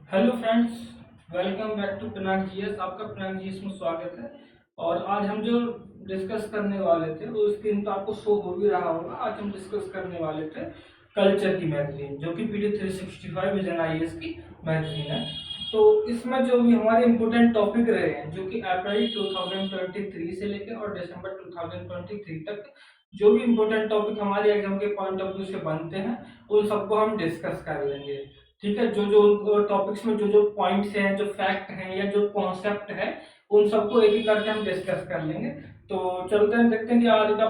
Hello friends, welcome back to Pinak GS. आपका Pinak GS में स्वागत है। और आज हम जो डिस्कस करने वाले थे वो स्क्रीन पर आपको शो हो भी रहा होगा। आज हम डिस्कस करने वाले थे कल्चर की मैगजीन, जो कि पीडी 365 विजन आईएएस की मैगजीन है। तो इसमें जो भी हमारे इम्पोर्टेंट टॉपिक रहे हैं, जो कि अप्रैल 2023 से लेकर और दिसंबर 2023 तक जो भी इम्पोर्टेंट टॉपिक हमारे एग्जाम के पॉइंट ऑफ व्यू से बनते हैं, उन सबको हम डिस्कस कर लेंगे। ठीक है, जो जो टॉपिक्स में जो जो पॉइंट्स हैं, जो फैक्ट हैं या जो कॉन्सेप्ट है, उन सबको एक एक करके हम डिस्कस कर लेंगे। तो चलते हैं, देखते हैं कि आज का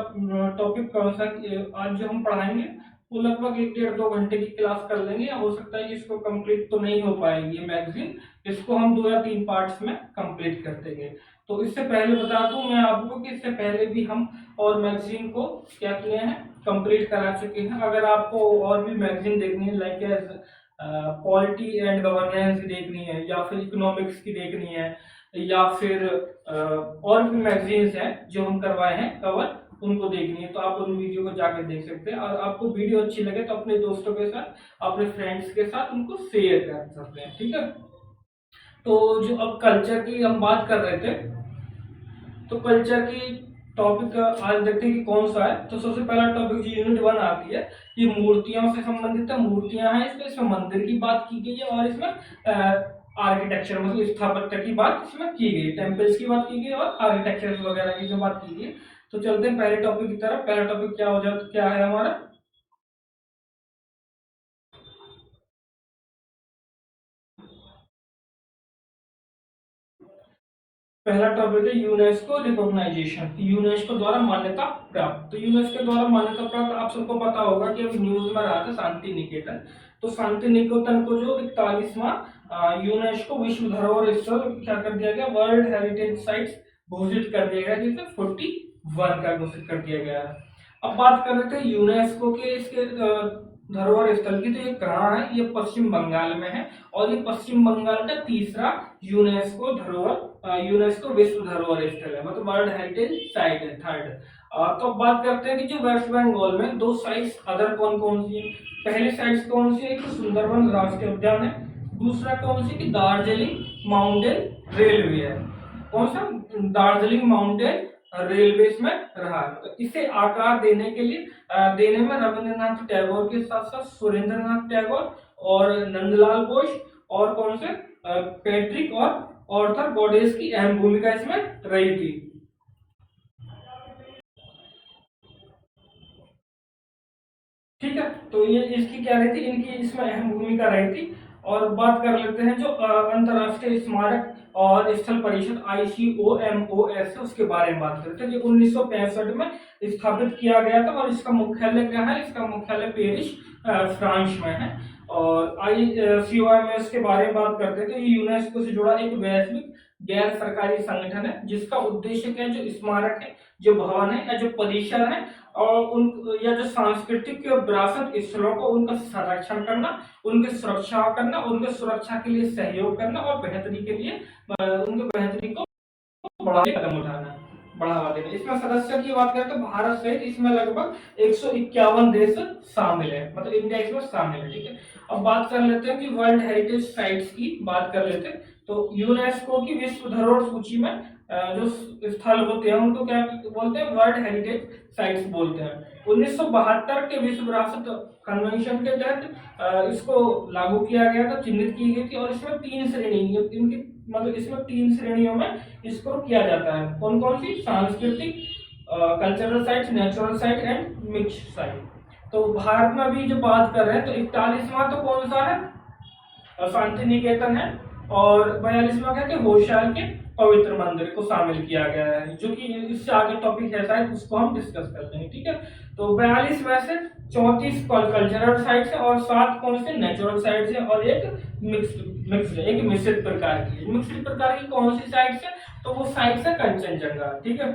टॉपिक कौन सा। आज जो हम पढ़ाएंगे वो लगभग 1 डेढ़ 2 घंटे की क्लास कर लेंगे, या हो सकता है कि इसको कंप्लीट तो नहीं हो पाएगी ये मैगजीन। इसको हम 2 या 3 पार्ट्स में कंप्लीट कर देंगे। तो इससे पहले बता दूं मैं आपको कि इससे पहले भी हम और मैगजीन को क्या किए हैं, कंप्लीट करा चुके हैं। अगर आपको और भी मैगजीन देखनी है, लाइक पॉलिटी एंड गवर्नेंस देखनी है, या फिर इकोनॉमिक्स की देखनी है, या फिर और भी मैगजीन्स हैं जो हम करवाए हैं कवर, उनको देखनी है, तो आप उन वीडियो को जाकर देख सकते हैं। और आपको वीडियो अच्छी लगे तो अपने दोस्तों के साथ, अपने फ्रेंड्स के साथ उनको शेयर कर सकते हैं। ठीक है, तो जो अब कल्चर की हम बात कर रहे थे, तो कल्चर की टॉपिक आज देखते हैं कि कौन सा है। तो सबसे पहला टॉपिक जो यूनिट 1 आती है, ये मूर्तियों से संबंधित है। मूर्तियां हैं इसमें मंदिर की बात की गई है, और इसमें आर्किटेक्चर मतलब स्थापत्य की बात इसमें की गई, टेम्पल्स की बात की गई और आर्किटेक्चर वगैरह की जो बात की गई। तो चलते हैं पहले टॉपिक की तरफ। पहला टॉपिक क्या हो जाता, क्या है हमारा? पहला टॉपिक है यूनेस्को रिकॉग्नाइजेशन, यूनेस्को द्वारा मान्यता प्राप्त। तो यूनेस्को द्वारा मान्यता प्राप्त आप सबको पता होगा कि अभी न्यूज में रहा था शांति निकेतन। तो शांति निकेतन को जो 41वां यूनेस्को विश्व धरोहर स्थल क्या कर दिया गया, वर्ल्ड हेरिटेज साइट्स घोषित कर दिया गया, जिसे 41 का घोषित कर दिया गया है। अब बात कर रहे थे यूनेस्को के इसके धरोहर स्थल की। तो ये कहाँ है? ये पश्चिम बंगाल में है, और ये पश्चिम बंगाल का तीसरा यूनेस्को धरोहर यूनेस्को विश्व धरोहर स्थल है, मतलब वर्ल्ड हेरिटेज साइट है, थर्ड। तो बात करते हैं कि जो वेस्ट बंगाल में 2 साइट्स अदर कौन कौन सी है। पहली साइट्स कौन सी है? एक सुंदरवन राष्ट्रीय उद्यान है। दूसरा कौन सी की दार्जिलिंग माउंटेन रेलवे है। कौन सा? दार्जिलिंग माउंटेन रेलवे में रहा है। तो इसे आकार देने के लिए देने में रविंद्रनाथ टैगोर के साथ साथ सुरेंद्रनाथ टैगोर और नंदलाल बोस और कौन से पैट्रिक और ऑर्थर गॉडेस की अहम भूमिका इसमें रही थी। ठीक है, तो ये इसकी क्या रही थी, इनकी इसमें अहम भूमिका रही थी। और बात कर लेते हैं जो अंतरराष्ट्रीय स्मारक और स्थल परिषद ICOMOS है, उसके बारे में बात करते हैं। जो 1965 में स्थापित किया गया था, और इसका मुख्यालय क्या है? इसका मुख्यालय पेरिस फ्रांस में है। और ICOMOS के बारे में बात करते हैं तो ये यूनेस्को से जुड़ा एक वैश्विक गैर सरकारी संगठन है, जिसका उद्देश्य क्या है, जो स्मारक है, जो भवन है, या जो परिसर है, और उन या जो सांस्कृतिक विरासत स्थलों को उनका संरक्षण करना, उनकी सुरक्षा करना, उनके सुरक्षा के लिए सहयोग करना, और बेहतरी के लिए उनके बेहतरी को कदम उठाना, बढ़ावा देना। इसमें सदस्य की बात करें तो भारत सहित इसमें लगभग 151 देश शामिल है, मतलब इंडिया इसमें शामिल है। ठीक है, अब बात कर लेते हैं कि वर्ल्ड हेरिटेज साइट्स की बात कर लेते हैं। तो यूनेस्को की विश्व धरोहर सूची में जो स्थल होते हैं उनको क्या बोलते हैं? वर्ल्ड हेरिटेज साइट्स बोलते हैं। 1972 के विश्व विरासत कन्वेंशन के तहत इसको लागू किया गया था, चिन्हित की गई थी। और इसमें 3 श्रेणी, इनकी मतलब इसमें 3 श्रेणियों में इसको किया जाता है। कौन कौन सी? सांस्कृतिक, cultural site, natural site and mix site. तो भारत में अभी जो बात कर रहे हैं तो 41वां तो कौन सा है? शांति निकेतन है। और 42वां क्या है? होशियार के पवित्र मंदिर को शामिल किया गया है, जो कि इससे आगे टॉपिक है शायद, उसको हम डिस्कस कर लेंगे। ठीक है, तो 42 में से 34 कल्चरल साइट्स है, और 7 कौन से? नेचुरल साइट्स है, और एक मिक्स एक मिश्रित प्रकार की है। मिश्रित प्रकार की कौन सी साइट्स है? तो वो साइट्स है कंचनजंगा। ठीक है,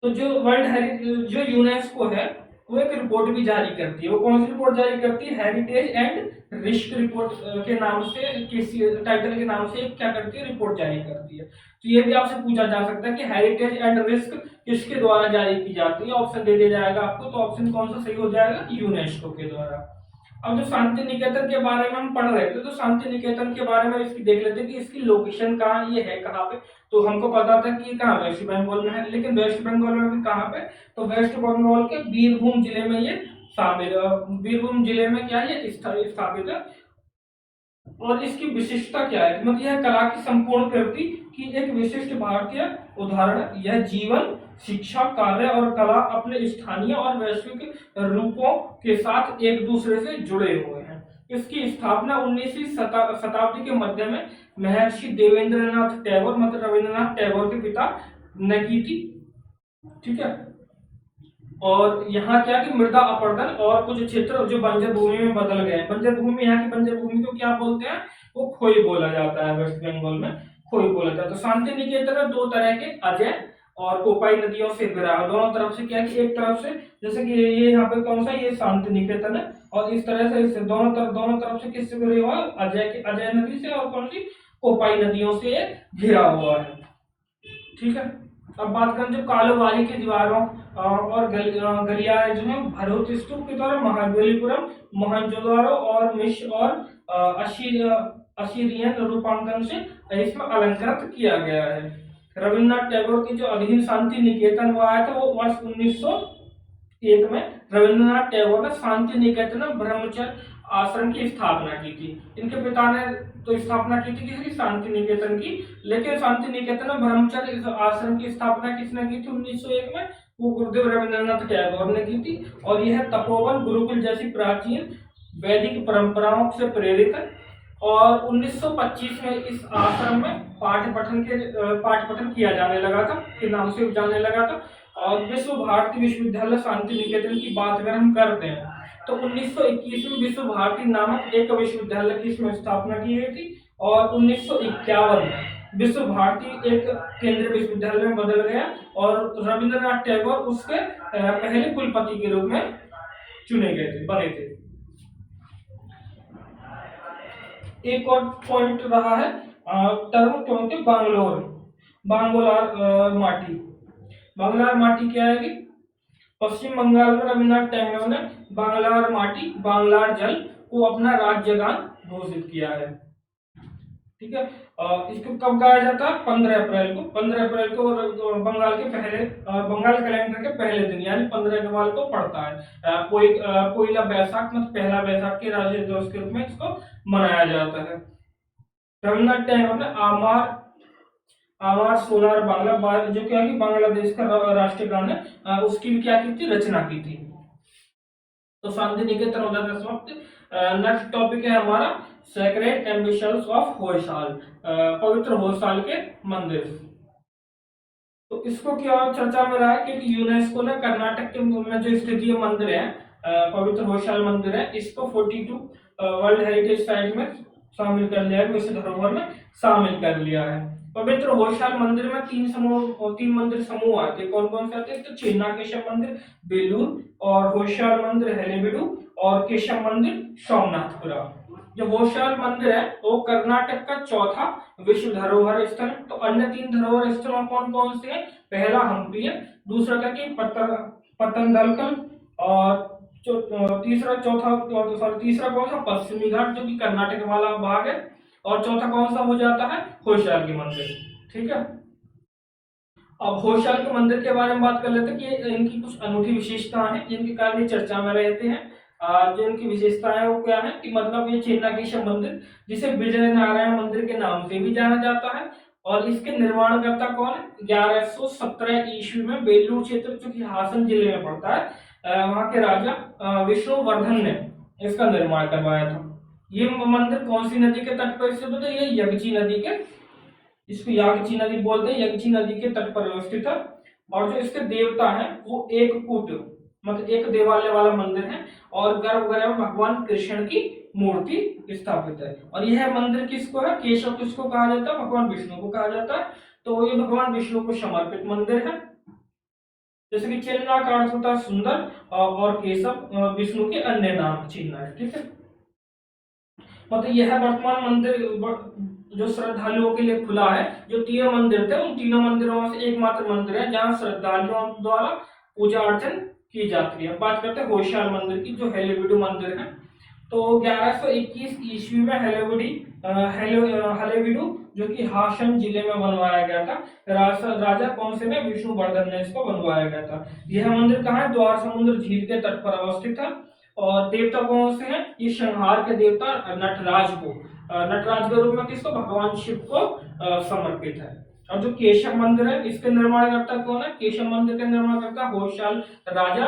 तो जो वर्ल्ड हेरिटेज जो यूनेस्को है, वो एक रिपोर्ट भी जारी करती है। वो कौन सी रिपोर्ट जारी करती है? हेरिटेज एंड रिस्क रिपोर्ट के नाम से, किसी टाइटल के नाम से एक क्या करती है? रिपोर्ट जारी करती है। तो ये भी आपसे पूछा जा सकता है कि हेरिटेज एंड रिस्क किसके द्वारा जारी की जाती है। ऑप्शन दे दिया जाएगा आपको, तो ऑप्शन कौन सा सही हो जाएगा? यूनेस्को के द्वारा। अब जो शांति निकेतन के बारे में हम पढ़ रहे थे, तो शांति निकेतन के बारे में इसकी देख लेते हैं कि इसकी लोकेशन कहाँ, ये है कहाँ पे। तो हमको पता था कि कहाँ वेस्ट बंगाल में है, लेकिन वेस्ट बंगाल में भी कहाँ पे, तो वेस्ट बंगाल के बीरभूम जिले में ये शामिल, बीरभूम जिले में क्या ये स्थापित है। और इसकी विशिष्टता क्या है, मतलब यह कला की संपूर्ण कृति की एक विशिष्ट भारतीय उदाहरण। यह जीवन, शिक्षा, कार्य और कला अपने स्थानीय और वैश्विक रूपों के साथ एक दूसरे से जुड़े हुए हैं। इसकी स्थापना 19वीं शताब्दी के मध्य में महर्षि देवेंद्रनाथ टैगोर, मतलब रविंद्रनाथ टैगोर के पिता ने की थी। ठीक है। और यहाँ क्या कि मृदा अपरदन और कुछ क्षेत्र जो बंजर भूमि में बदल गए। बंजर भूमि, यहाँ की बंजर भूमि को क्या बोलते हैं, वो खोई बोला जाता है, वेस्ट बंगाल में खोई बोला जाता है। तो शांति निकेतन में दो तरह के, अजय और कोपाई नदियों से घिरा है। दोनों तरफ से क्या है कि एक तरफ से जैसे कि ये यहाँ पे कौन सा, ये शांति निकेतन है, और इस तरह से इस दोनों तरफ से किससे घिरे हुआ है, अजय नदी से और कौन सी, कोपाई नदियों से घिरा हुआ है। ठीक है। अब बात करें जो कालोबारी की दीवारों और गलियारे जो है भरूच स्तूप के द्वारा महाबलीपुरम, मोहनजोदड़ो और मिस्र और अशीरियन रूपांकन से इसमें अलंकृत किया गया है। रविन्द्रनाथ टैगोर की जो अधीन शांति निकेतन हुआ है तो वो वर्ष 1901 में रविन्द्रनाथ टैगोर ने शांति निकेतन में ब्रह्मचर्य आश्रम की स्थापना की थी। इनके पिता ने तो स्थापना की थी किसकी, शांति निकेतन की, लेकिन शांति निकेतन में ब्रह्मचर्य आश्रम की स्थापना किसने की थी 1901 में, वो गुरुदेव रविन्द्रनाथ टैगोर ने की थी। और यह तपोवन, गुरुकुल जैसी प्राचीन वैदिक परंपराओं से प्रेरित है। और 1925 में इस आश्रम में पाठ पठन किया जाने लगा था, के नाम से जाने लगा था। और विश्व भारती विश्वविद्यालय शांति निकेतन की बात अगर हम करते हैं तो 1921 में विश्व भारती नामक एक विश्वविद्यालय की इसमें स्थापना की गई थी। और 1951 में विश्व भारती एक केंद्रीय विश्वविद्यालय में बदल गया और रविन्द्रनाथ टैगोर उसके पहले कुलपति के रूप में चुने गए थे, बने थे। एक और पॉइंट रहा है टर्म क्योंकि बांगोलार माटी। बांगलार माटी क्या है कि पश्चिम बंगाल में रविन्द्रनाथ टैगोर ने बांगलार माटी, बांगलार जल को अपना राज्य गान घोषित किया है। ठीक है। इसको कब गाया जाता है, 15 अप्रैल को। 15 अप्रैल को बंगाल के पहले, बंगाल कैलेंडर के पहले दिन यानी 15 अप्रैल को पड़ता है। पोइला बैसाख, मतलब पहला बैसाख के राज्य दिवस के रूप में इसको मनाया जाता है। रविन्द्रनाथ टैगोर ने आमार सोनार बांग्ला, जो क्या है कि बांग्लादेश का राष्ट्रीय गान है, उसकी भी क्या की थी, रचना की थी। तो शांति निकेतन हो जाता है समाप्त। नेक्स्ट टॉपिक है हमारा सेक्रेड एम्बिशंस ऑफ होयसाल, पवित्र होयसाल के मंदिर। तो इसको क्या चर्चा में रहा है क्योंकि यूनेस्को ने कर्नाटक के में जो स्थित ये मंदिर है, पवित्र होयसाल मंदिर है, इसको 42 वर्ल्ड हेरिटेज साइट में शामिल कर लिया है, विश्व धरोहर में शामिल कर लिया है। पवित्र होयसाल मंदिर में तीन मंदिर समूह आते हैं। कौन कौन से आते हैं, तो चिन्ना केशव मंदिर बेलूर, और होयसाल मंदिर हेलेबीडू, और केशव मंदिर सोमनाथपुरा। जो होयसाल मंदिर है वो कर्नाटक का चौथा विश्व धरोहर स्थल है। तो अन्य 3 धरोहर स्थल कौन कौन से हैं, पहला हम्पी है, दूसरा क्या कि पतंगलकल, और तीसरा कौन सा, पश्चिमी घाट जो कि कर्नाटक वाला भाग है, और चौथा कौन सा हो जाता है, होयसाल के मंदिर। ठीक है। अब होयसाल के मंदिर के बारे में बात कर लेते हैं कि इनकी कुछ अनूठी विशेषताएं हैं जिनके कारण ये चर्चा में रहते हैं। जो इनकी विशेषताएं है वो क्या है कि मतलब ये चिन्नाकेशव मंदिर, जिसे विजय नारायण मंदिर के नाम से भी जाना जाता है, और इसके निर्माणकर्ता कौन है, 1117 ईस्वी में बेलूर क्षेत्र जो कि हासन जिले में पड़ता है, वहां के राजा विष्णुवर्धन ने इसका निर्माण करवाया था। ये मंदिर कौन सी नदी के तट पर स्थित है, ये यगची नदी के, इसको यागची नदी बोलते हैं, यगची नदी के तट पर स्थित है। और जो इसके देवता हैं वो एक कूट, मतलब एक देवालय वाला मंदिर है, और गर्भगृह में भगवान कृष्ण की मूर्ति स्थापित है। और यह मंदिर किसको है, केशव किसको कहा जाता है, भगवान विष्णु को कहा जाता है। तो ये भगवान विष्णु को समर्पित मंदिर है। जैसे कि चिन्ना का अर्थ होता है सुंदर, और केशव विष्णु के अन्य नाम चिन्ह है। ठीक है। मतलब यह वर्तमान मंदिर जो श्रद्धालुओं के लिए खुला है। जो 3 मंदिर थे उन तीनों मंदिरों से एकमात्र मंदिर है जहां श्रद्धालुओं द्वारा पूजा अर्चन की जाती है। बात करते हैं होयसाल मंदिर की, जो हेलेबीडू मंदिर है। तो 1121 ईस्वी में हलेविडु जो कि हासन जिले में बनवाया गया था। राजा कौन से ने? विष्णुवर्धन ने इसको बनवाया गया था। यह मंदिर कहाँ है? द्वार समुद्र झील के तट पर अवस्थित है। और देवता कौन से हैं? ये संहार के देवता नटराज को, नटराज के रूप में किसको? भगवान शिव को समर्पित है। और जो केशव मंदिर है इसके निर्माणकर्ता कौन है? केशव मंदिर के निर्माणकर्ता होयसाल राजा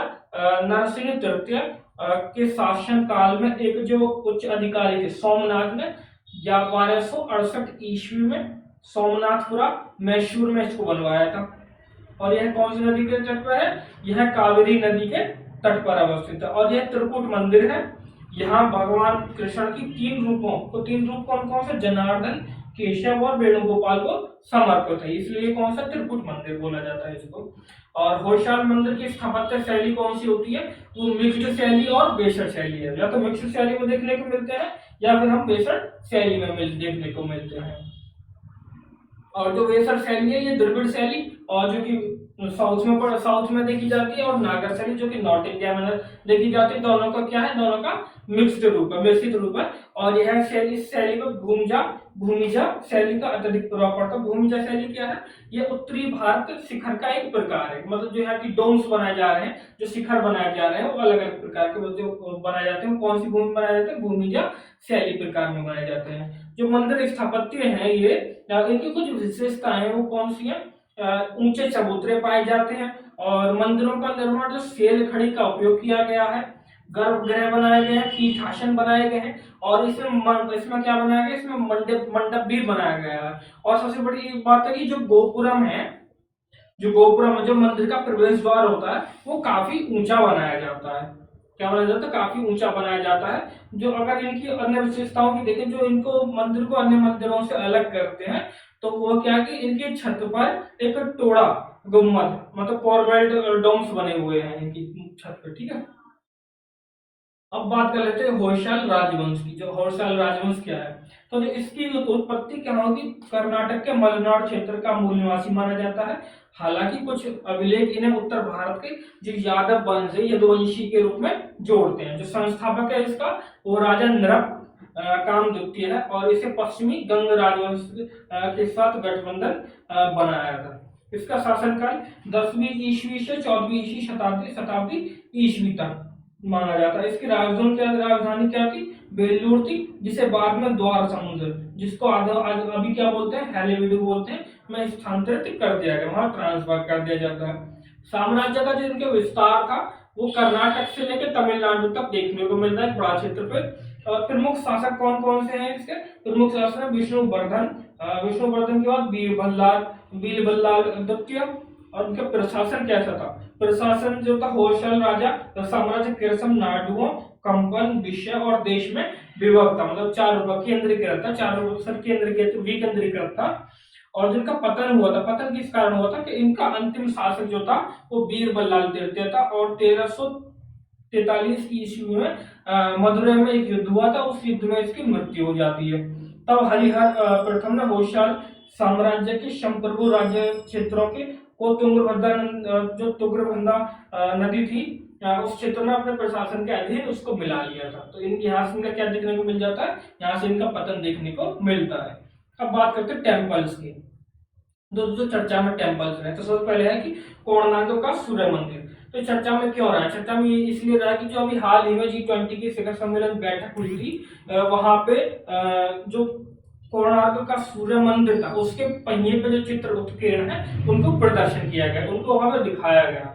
नरसिंह तृतीय के शासन काल में एक जो उच्च अधिकारी थे सोमनाथ ने 1268 ईस्वी में सोमनाथपुरा मैसूर में इसको बनवाया था। और यह कौन सी नदी के तट पर है? यह कावेरी नदी के तट पर अवस्थित है। और यह त्रिकुट मंदिर है। यहाँ भगवान कृष्ण की तीन रूप कौन कौन से? जनार्दन, केशव और वेणुगोपाल को समर्पित है, इसलिए कौन सा? त्रिकुट मंदिर बोला जाता है इसको। और होयसाल मंदिर की स्थापत्य शैली कौन सी होती है? वो मिक्स्ड शैली और बेसर शैली है। या तो मिक्स्ड शैली में देखने को मिलते हैं या फिर हम बेसर शैली में देखने को मिलते हैं। और जो वेसर शैली है ये द्रविड़ शैली और जो कि साउथ में देखी जाती है, और नागर शैली जो कि नॉर्थ इंडिया में देखी जाती है। दोनों का क्या है? दोनों का मिक्स्ड रूप है, मिश्रित रूप है। और यह शैली, इस शैली को भूमिजा शैली का अत्यधिक प्रभाव पड़ता है। भूमिजा शैली क्या है? ये उत्तरी भारत शिखर का एक प्रकार है। मतलब जो यहाँ की डोम्स बनाए जा रहे हैं, जो शिखर बनाए जा रहे हैं वो अलग अलग प्रकार के जो बनाए जाते हैं। कौन सी भूमि बनाए जाते हैं? भूमिजा शैली प्रकार में बनाए जाते हैं। जो मंदिर स्थापत्य है ये, इनकी कुछ विशेषताएं वो कौन सी है? ऊंचे चबूतरे पाए जाते हैं और मंदिरों का निर्माण जो सेल खड़ी का उपयोग किया गया है। गर्भगृह बनाए गए हैं, पीठासन बनाए गए हैं और इसमें क्या बनाया गया? इसमें मंडप भी बनाया गया है। और सबसे बड़ी बात है कि जो गोपुरम जो मंदिर का प्रवेश द्वार होता है वो काफी ऊंचा बनाया जाता है। क्या बनाया जाता है? काफी ऊंचा बनाया जाता है। जो अगर इनकी अन्य विशेषताओं की देखें, जो इनको मंदिर को अन्य मंदिरों से अलग करते हैं, तो वो क्या कि इनकी छत पर एक टोड़ा गुम्बद मतलब कॉर्वेल्ट डोम्स बने हुए हैं इनकी छत पर। ठीक है, अब बात कर लेते हैं होयसाल राजवंश की। जो होयसाल राजवंश क्या है? तो जो इसकी उत्पत्ति क्या होगी? कर्नाटक के मलनाड क्षेत्र का मूल निवासी माना जाता है। हालांकि कुछ अभिलेख इन्हें उत्तर भारत के जो यादव वंश है यदुवंशी के रूप में जोड़ते हैं। जो संस्थापक है इसका वो राजा नरप काम द्वितीय है और इसे पश्चिमी गंग राजवंश के साथ गठबंधन बनाया था। इसका शासनकाल 10वीं ईस्वी से 14वीं ईस्वी शताब्दी ईस्वी तक माना जाता है। इसकी राजधानी क्या थी? बेल्लूर थी, जिसे बाद में द्वार समुद्र, जिसको अभी क्या बोलते हैं? हैलेविडु बोलते हैं, में स्थानांतरित कर दिया गया, वहां ट्रांसफर कर दिया जाता है। साम्राज्य का जो इनके विस्तार था वो कर्नाटक से लेकर तमिलनाडु तक देखने को मिलता है, बड़ा क्षेत्र पे। और प्रमुख शासक कौन कौन से हैं? इसके प्रमुख शासक है विष्णुवर्धन के बाद बीरबल्लाल द्वितीय। और उनका प्रशासन कैसा था? प्रशासन जो था होयसाल राजा साम्राज्य केरसम नाडुओं कंपन विषय और देश में विभक्त था। मतलब विकेंद्रीकृत था। और जिनका पतन हुआ था, पतन किस कारण हुआ था? कि इनका अंतिम शासक जो था वो बीरबल्लाल तृतीय था और 1343 ईस्वी में मदुरै में एक युद्ध हुआ था, उस युद्ध में इसकी मृत्यु हो जाती है। तब हरिहर प्रथम ने होयसाल साम्राज्य के संप्रभु राज्य क्षेत्रों के को तुंगभद्रा नदी थी उस क्षेत्र में अपने प्रशासन के अधीन उसको मिला लिया था। तो यहाँ से इनका क्या देखने को मिल जाता है? यहाँ से इनका पतन देखने को मिलता है। अब बात करते हैं टेम्पल्स की। जो चर्चा में टेम्पल्स है, तो सबसे पहले है कि कोणार्क का सूर्य मंदिर। तो चर्चा में क्यों रहा है? चर्चा में इसलिए रहा कि जो अभी हाल ही में G20 की शिखर सम्मेलन बैठक हुई थी, वहां पे जो कोणार्क का सूर्य मंदिर था उसके पहिए पे जो चित्र उत्कीर्ण है उनको प्रदर्शन किया गया, उनको वहां पर दिखाया गया।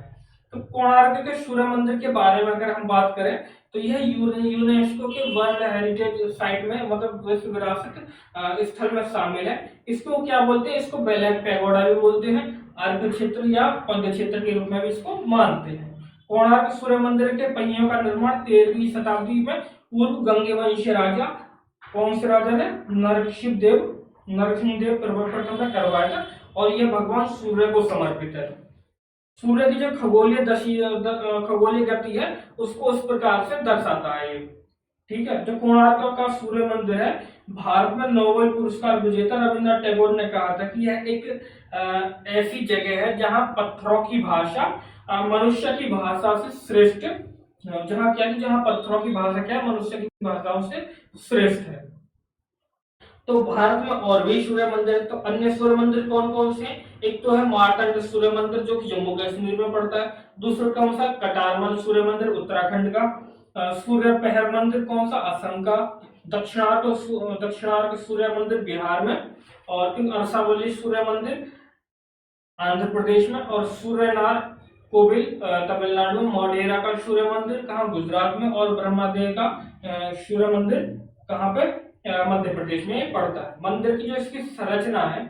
तो कोणार्क के सूर्य मंदिर के बारे में अगर हम बात करें तो यह यूनेस्को के वर्ल्ड हेरिटेज साइट में मतलब विश्व विरासत स्थल में शामिल है। इसको क्या बोलते हैं? इसको बेलैक पैगोडा भी बोलते हैं, अर्घ क्षेत्र या पद्म क्षेत्र के रूप में भी इसको मानते हैं। कोणार्क सूर्य मंदिर के पहियों का निर्माण 13वीं शताब्दी में पूर्व गंगे वंशीय राजा कौन से राजा ने? नरसिंह देव प्रथम ने करवाया था और यह भगवान सूर्य को समर्पित है। सूर्य की जो खगोलीय गति है उसको उस प्रकार से दर्शाता है। ठीक है, जो कोणार्क का सूर्य मंदिर है, भारत में नोबेल पुरस्कार विजेता रविन्द्रनाथ टैगोर ने कहा था कि यह एक ऐसी जगह है जहां पत्थरों की भाषा मनुष्य की भाषा से श्रेष्ठ जहाँ क्या कि जहाँ पत्थरों की भाषा क्या है, मनुष्य की भाषाओं से श्रेष्ठ है। तो भारत में और भी सूर्य मंदिर है। तो अन्य सूर्य मंदिर कौन कौन से हैं? एक तो है मार्तंड सूर्य मंदिर जो कि जम्मू कश्मीर में पड़ता है। दूसरा कौन सा? कटारमल सूर्य मंदिर उत्तराखंड का। सूर्य पहर मंदिर कौन सा? असम का। दक्षिणार्क सूर्य मंदिर बिहार में। और फिर अरसावली सूर्य मंदिर आंध्र प्रदेश में। और सूर्यनार कोविल तमिलनाडु में। मोढेरा का सूर्य मंदिर कहाँ? गुजरात में। और ब्रह्मदेव का सूर्य मंदिर कहाँ पे? मध्य प्रदेश में पड़ता है। मंदिर की जो इसकी संरचना है,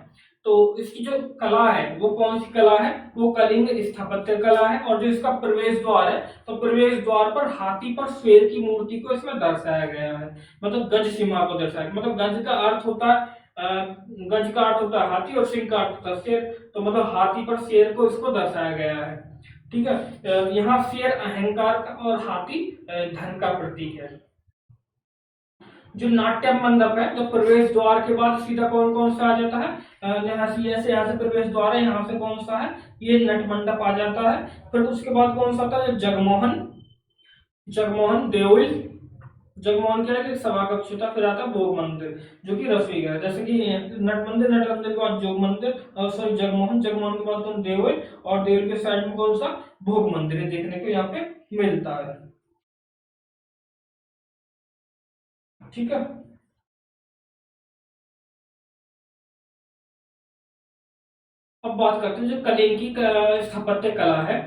तो इसकी जो कला है वो कौन सी कला है? वो कलिंग स्थापत्य कला है। और जो इसका प्रवेश द्वार है, तो प्रवेश द्वार पर हाथी पर शेर की मूर्ति को इसमें दर्शाया गया है। मतलब गज सीमा को दर्शाया, मतलब गज का अर्थ होता है गज का अर्थ होता है हाथी और सिंह का अर्थ होता है शेर। तो मतलब हाथी पर शेर को इसको दर्शाया गया है। ठीक है, यहाँ शेर अहंकार का और हाथी धन का प्रतीक है। जो नाट्य मंडप है, तो प्रवेश द्वार के बाद सीधा कौन कौन सा आ जाता है? यहाँ से प्रवेश द्वार है, यहाँ से कौन सा है? ये नट मंडप आ जाता है। फिर उसके बाद कौन सा आता है? जगमोहन जगमोहन देउल। जगमोहन क्या है कि सभा कक्ष होता है। फिर आता है भोग मंदिर जो कि रसोई घर, जैसे कि नट मंदिर के बाद जोग मंदिर, सॉरी जगमोहन के बाद तो देउल, और देउल के साइड में कौन सा? भोग मंदिर देखने को यहाँ पे मिलता है। ठीक है, अब बात करते हैं जो कलिंग की स्थापत्य कला है।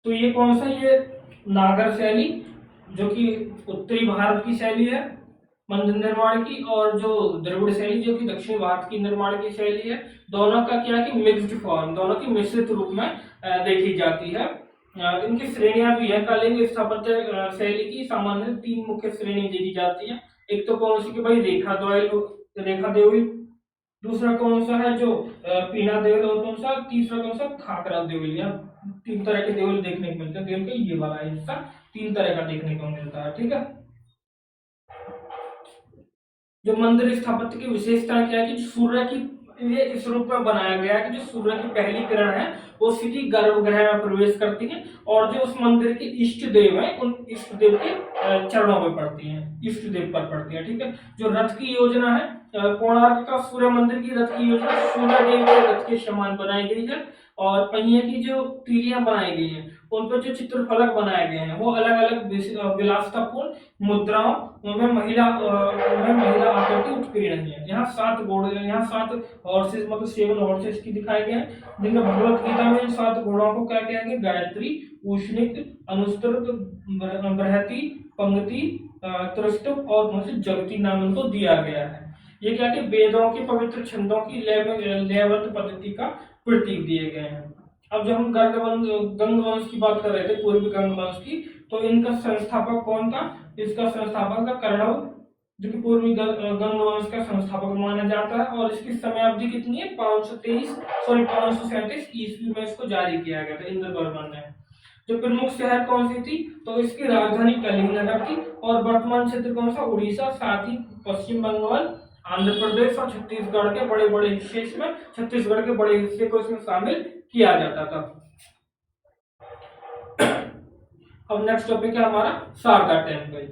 तो ये कौन सा? ये नागर शैली जो कि उत्तरी भारत की शैली है मंदिर निर्माण की, और जो द्रविड़ शैली जो कि दक्षिण भारत की निर्माण की शैली है। दोनों का क्या है कि मिक्स्ड फॉर्म, दोनों की मिश्रित रूप में देखी जाती है। इनकी श्रेणियां भी है। कलिंग स्थापत्य शैली की सामान्य 3 मुख्य श्रेणी देखी जाती है। एक तो कौन सी कि भाई रेखा देवल। दूसरा कौन सा है जो पीना देवल। और कौन सा? तीसरा कौन सा? खाकरा देवल। या 3 तरह के देवल देखने को मिलते हैं। देवल का ये वाला हिस्सा 3 तरह का देखने को मिलता है। ठीक है, जो मंदिर स्थापत्य की विशेषता क्या है कि सूर्य की ये इस रूप में बनाया गया है कि जो सूर्य की पहली किरण है वो सीधी गर्भगृह में प्रवेश करती है, और जो उस मंदिर के इष्ट देव है उन इष्ट देव के चरणों में पड़ती है, इष्ट देव पर पड़ती है। ठीक है, जो रथ की योजना है, कोणार्क का सूर्य मंदिर की रथ की योजना सूर्य देव के रथ के समान बनाई गई है। और पहिए की जो तीलियां बनाई गई हैं, उन पर जो चित्रफलक बनाए गए हैं वो अलग अलग विलासतापूर्ण मुद्राओं में महिला आकृति उत्कीर्ण है। यहाँ 7 घोड़े, यहाँ 7 हॉर्सेस, मतलब 7 हॉर्सेस की दिखाए गए हैं, जिनमें भगवत गीता में इन 7 घोड़ों को क्या कहा गया? गायत्री, उष्णिक, अनुस्तुत, बृहति, पंक्ति, त्रिस्तुप और जगती नाम इनको दिया गया है। ये क्या कि वेदों के पवित्र छंदों की लयबद्ध पद्धति का प्रतीक दिए गए हैं। अब जब हम गंग वंश की बात कर रहे थे, पूर्वी गंग वंश की, तो इनका संस्थापक कौन था? इसका संस्थापक था कर्णव, जो कि पूर्वी गंग वंश का संस्थापक माना जाता है। और इसकी समयावधि कितनी है? 537 ईस्वी में इसको जारी किया गया था इंद्रवर्मन ने। जो प्रमुख शहर कौन सी थी? तो इसकी राजधानी कलिंगनगर थी। और वर्तमान क्षेत्र कौन सा? उड़ीसा, साथ ही पश्चिम बंगाल, आंध्र प्रदेश और छत्तीसगढ़ के बड़े बड़े हिस्से इसमें, छत्तीसगढ़ के बड़े हिस्से को इसमें शामिल किया जाता था। अब नेक्स्ट टॉपिक है हमारा शारदा टेम्पल।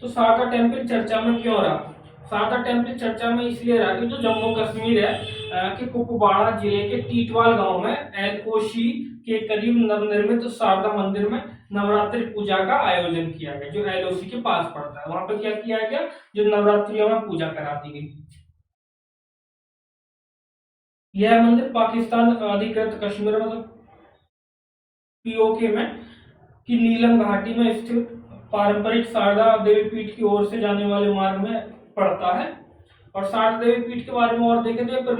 तो शारदा टेम्पल चर्चा में क्यों रहा? शारदा टेम्पल चर्चा में इसलिए रहा कि जो जम्मू कश्मीर है कि कुपवाड़ा जिले के टीटवाल गांव में एलओसी के करीब नवनिर्मित शारदा मंदिर में नवरात्रि पूजा का आयोजन किया गया, जो एलओसी के पास पड़ता है। वहां पर क्या किया गया? जो नवरात्रियों में पूजा करा दी गई। यह मंदिर पाकिस्तान अधिकृत कश्मीर, मतलब पीओके में की नीलम घाटी में स्थित पारंपरिक शारदा देवी पीठ की ओर से जाने वाले मार्ग में पड़ता है। और शारदा देवी पीठ के बारे में और देखें तो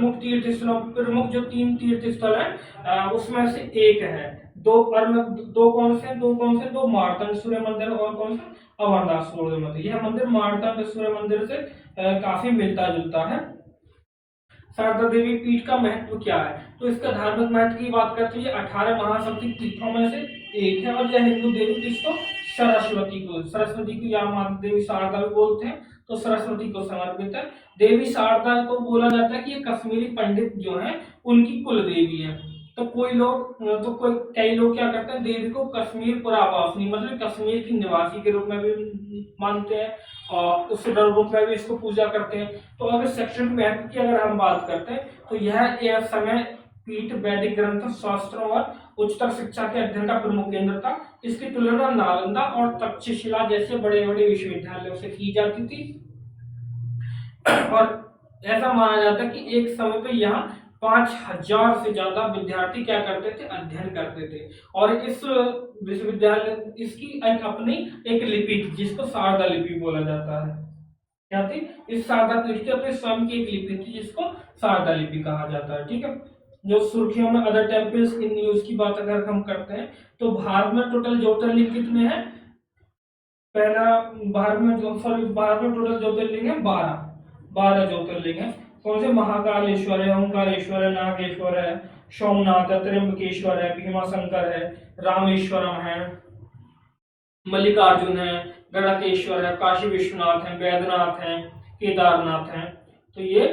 प्रमुख जो 3 तीर्थ स्थल है उसमें से एक है। दो कौन से? दो मार्तंड सूर्य मंदिर और कौन सा? अमरनाथ सूर्य मंदिर। यह मंदिर मार्तंड सूर्य मंदिर से काफी मिलता जुलता है। शारदा देवी पीठ का महत्व क्या है? तो इसका धार्मिक महत्व की बात करते हैं, 18 महाशक्ति पीठों में से एक है। और यह हिंदू देवी जिसको सरस्वती को या माता देवी शारदा भी बोलते हैं, तो सरस्वती को समर्पित है। देवी शारदा को बोला जाता है कि ये कश्मीरी पंडित जो है उनकी कुल देवी है। तो कोई कई लोग क्या करते हैं, देवी को कश्मीर पुरावासिनी मतलब कश्मीर की निवासी के रूप में भी मानते हैं और उस रूप में भी इसको पूजा करते हैं। तो अगर शैक्षणिक महत्व की अगर हम बात करते हैं तो यह समय पीठ वैदिक ग्रंथ शास्त्रों और उच्चतर शिक्षा के अध्ययन का प्रमुख केंद्र था। इसकी तुलना नालंदा और तक्षशिला जैसे बड़े बड़े विश्वविद्यालयों से की जाती थी और ऐसा माना जाता है कि एक समय पे यहाँ 5000 से ज्यादा विद्यार्थी क्या करते थे, अध्ययन करते थे। और इस विश्वविद्यालय इसकी एक अपनी एक लिपि थी जिसको शारदा लिपि बोला जाता है। क्या थी? इस शारदा लिपि अपने स्वयं की एक लिपि थी जिसको शारदा लिपि कहा जाता है। ठीक है, जो सुर्खियों में अदर टेम्पल्स इन न्यूज की बात अगर हम करते हैं तो भारत में टोटल ज्योतिर्लिंग कितने हैं? पहला भारत में टोटल ज्योतिर्लिंग है 12 ज्योतिर्लिंग है। कौन से? महाकालेश्वर है, ओंकारेश्वर है, नागेश्वर है, सोमनाथ है, त्र्यंबकेश्वर है, भीमाशंकर है, रामेश्वरम है, मल्लिकार्जुन है, गणकेश्वर है, काशी विश्वनाथ है, वैद्यनाथ है, केदारनाथ है। तो ये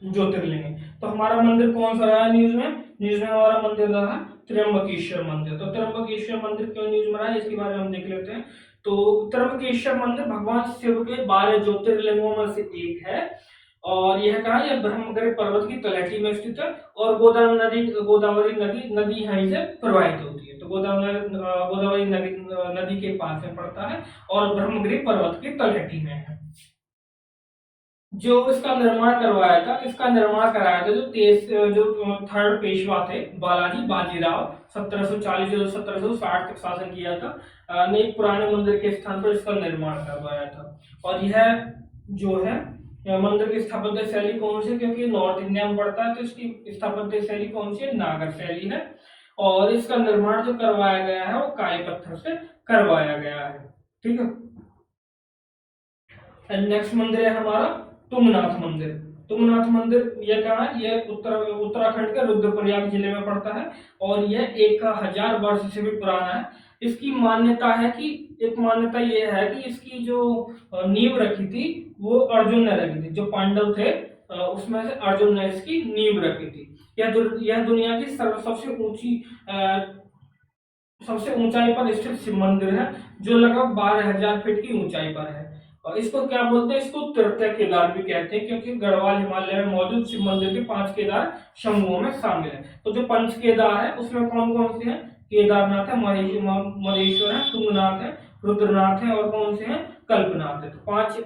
ज्योतिर्लिंग है। तो हमारा मंदिर कौन सा रहा है न्यूज में? न्यूज में हमारा मंदिर रहा है त्र्यंबकेश्वर मंदिर। तो त्र्यंबकेश्वर मंदिर क्यों न्यूज में रहा है इसके बारे में हम देख लेते हैं। तो त्र्यंबकेश्वर मंदिर भगवान शिव के 12 ज्योतिर्लिंगों में से एक है और यह कहा, यह ब्रह्मगिरि पर्वत की तलहटी में स्थित है और गोदावरी नदी यहीं से प्रवाहित होती है। तो गोदावरी नदी के पास में पड़ता है और ब्रह्मगिरि पर्वत की तलहटी में है। जो इसका निर्माण कराया था जो थर्ड पेशवा थे बालाजी बाजीराव 1740 से 1760 तक शासन किया था ने एक पुराने मंदिर के स्थान पर इसका निर्माण करवाया था। और यह जो है मंदिर की स्थापत्य शैली कौन सी? क्योंकि नॉर्थ इंडिया में पड़ता है तो इसकी स्थापत्य शैली कौन सी है? नागर शैली है। और इसका निर्माण जो करवाया गया है वो काले पत्थर से करवाया गया है। ठीक है, एंड नेक्स्ट मंदिर है हमारा तुंगनाथ मंदिर। तुंगनाथ मंदिर यह कहाँ है? यह उत्तराखंड के रुद्रप्रयाग जिले में पड़ता है और यह 1000 वर्ष से भी पुराना है। इसकी मान्यता है कि यह है कि इसकी जो नींव रखी थी वो अर्जुन ने रखी थी। जो पांडव थे उसमें से अर्जुन ने इसकी नींव रखी थी। यह दुनिया की सबसे ऊंचाई पर स्थित शिव मंदिर है जो लगभग 12,000 फीट की ऊंचाई पर है। और इसको क्या बोलते हैं? इसको तृतीय केदार भी कहते हैं क्योंकि गढ़वाल हिमालय में मौजूद शिव मंदिर के 5 केदार शंभुओं में शामिल है। तो जो पंच केदार है उसमें कौन कौन से हैं? केदारनाथ है, महेश्वर है, तुंगनाथ है, रुद्रनाथ है और कौन से हैं? कल्पनाथ है। तो 5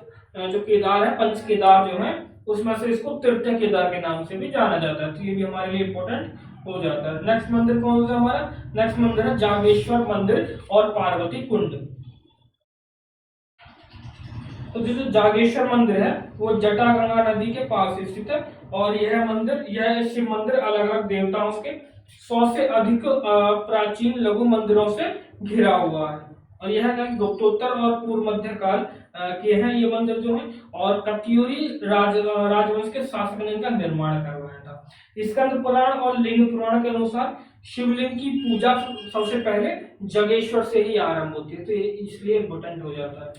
जो केदार है, पंच केदार जो है उसमें से इसको तृतीय केदार के नाम से भी जाना जाता है। तो ये भी हमारे लिए इंपॉर्टेंट हो जाता है। नेक्स्ट मंदिर कौन सा हमारा? नेक्स्ट मंदिर है जागेश्वर मंदिर और पार्वती कुंड। तो जो जागेश्वर मंदिर है वो जटागंगा नदी के पास स्थित है और यह शिव मंदिर अलग अलग देवताओं के 100 से अधिक प्राचीन लघु मंदिरों से घिरा हुआ है। और यह गुप्तोत्तर और पूर्व मध्य काल के हैं ये मंदिर जो है। और कत्यूरी राजवंश के शासक ने इनका निर्माण करवाया था। स्कंद पुराण और लिंग पुराण के अनुसार शिवलिंग की पूजा सबसे पहले जगेश्वर से ही आरंभ होती है। तो ये इसलिए इम्पोर्टेंट हो जाता है।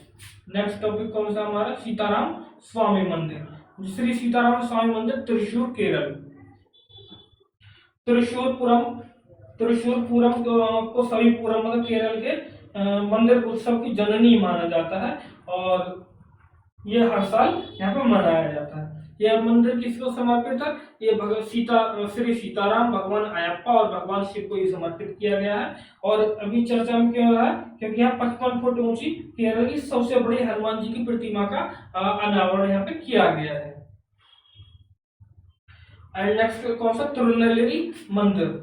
नेक्स्ट टॉपिक कौन सा हमारा? सीताराम स्वामी मंदिर। श्री सीताराम स्वामी मंदिर त्रिशूर केरल। त्रिशूरपुरम को सवीपुरम मतलब केरल के मंदिर उत्सव की जननी माना जाता है और ये हर साल यहाँ पे मनाया जाता है। यह मंदिर किसको समर्पित है? ये श्री सीताराम, भगवान अयप्पा और भगवान शिव को ये समर्पित किया गया है। और अभी चर्चा में क्यों रहा है? क्योंकि यहाँ 55 फुट ऊंची केरल की सबसे बड़ी हनुमान जी की प्रतिमा का अनावरण यहाँ पे किया गया है। एंड नेक्स्ट कौन सा? तिरुनेलवेली मंदिर।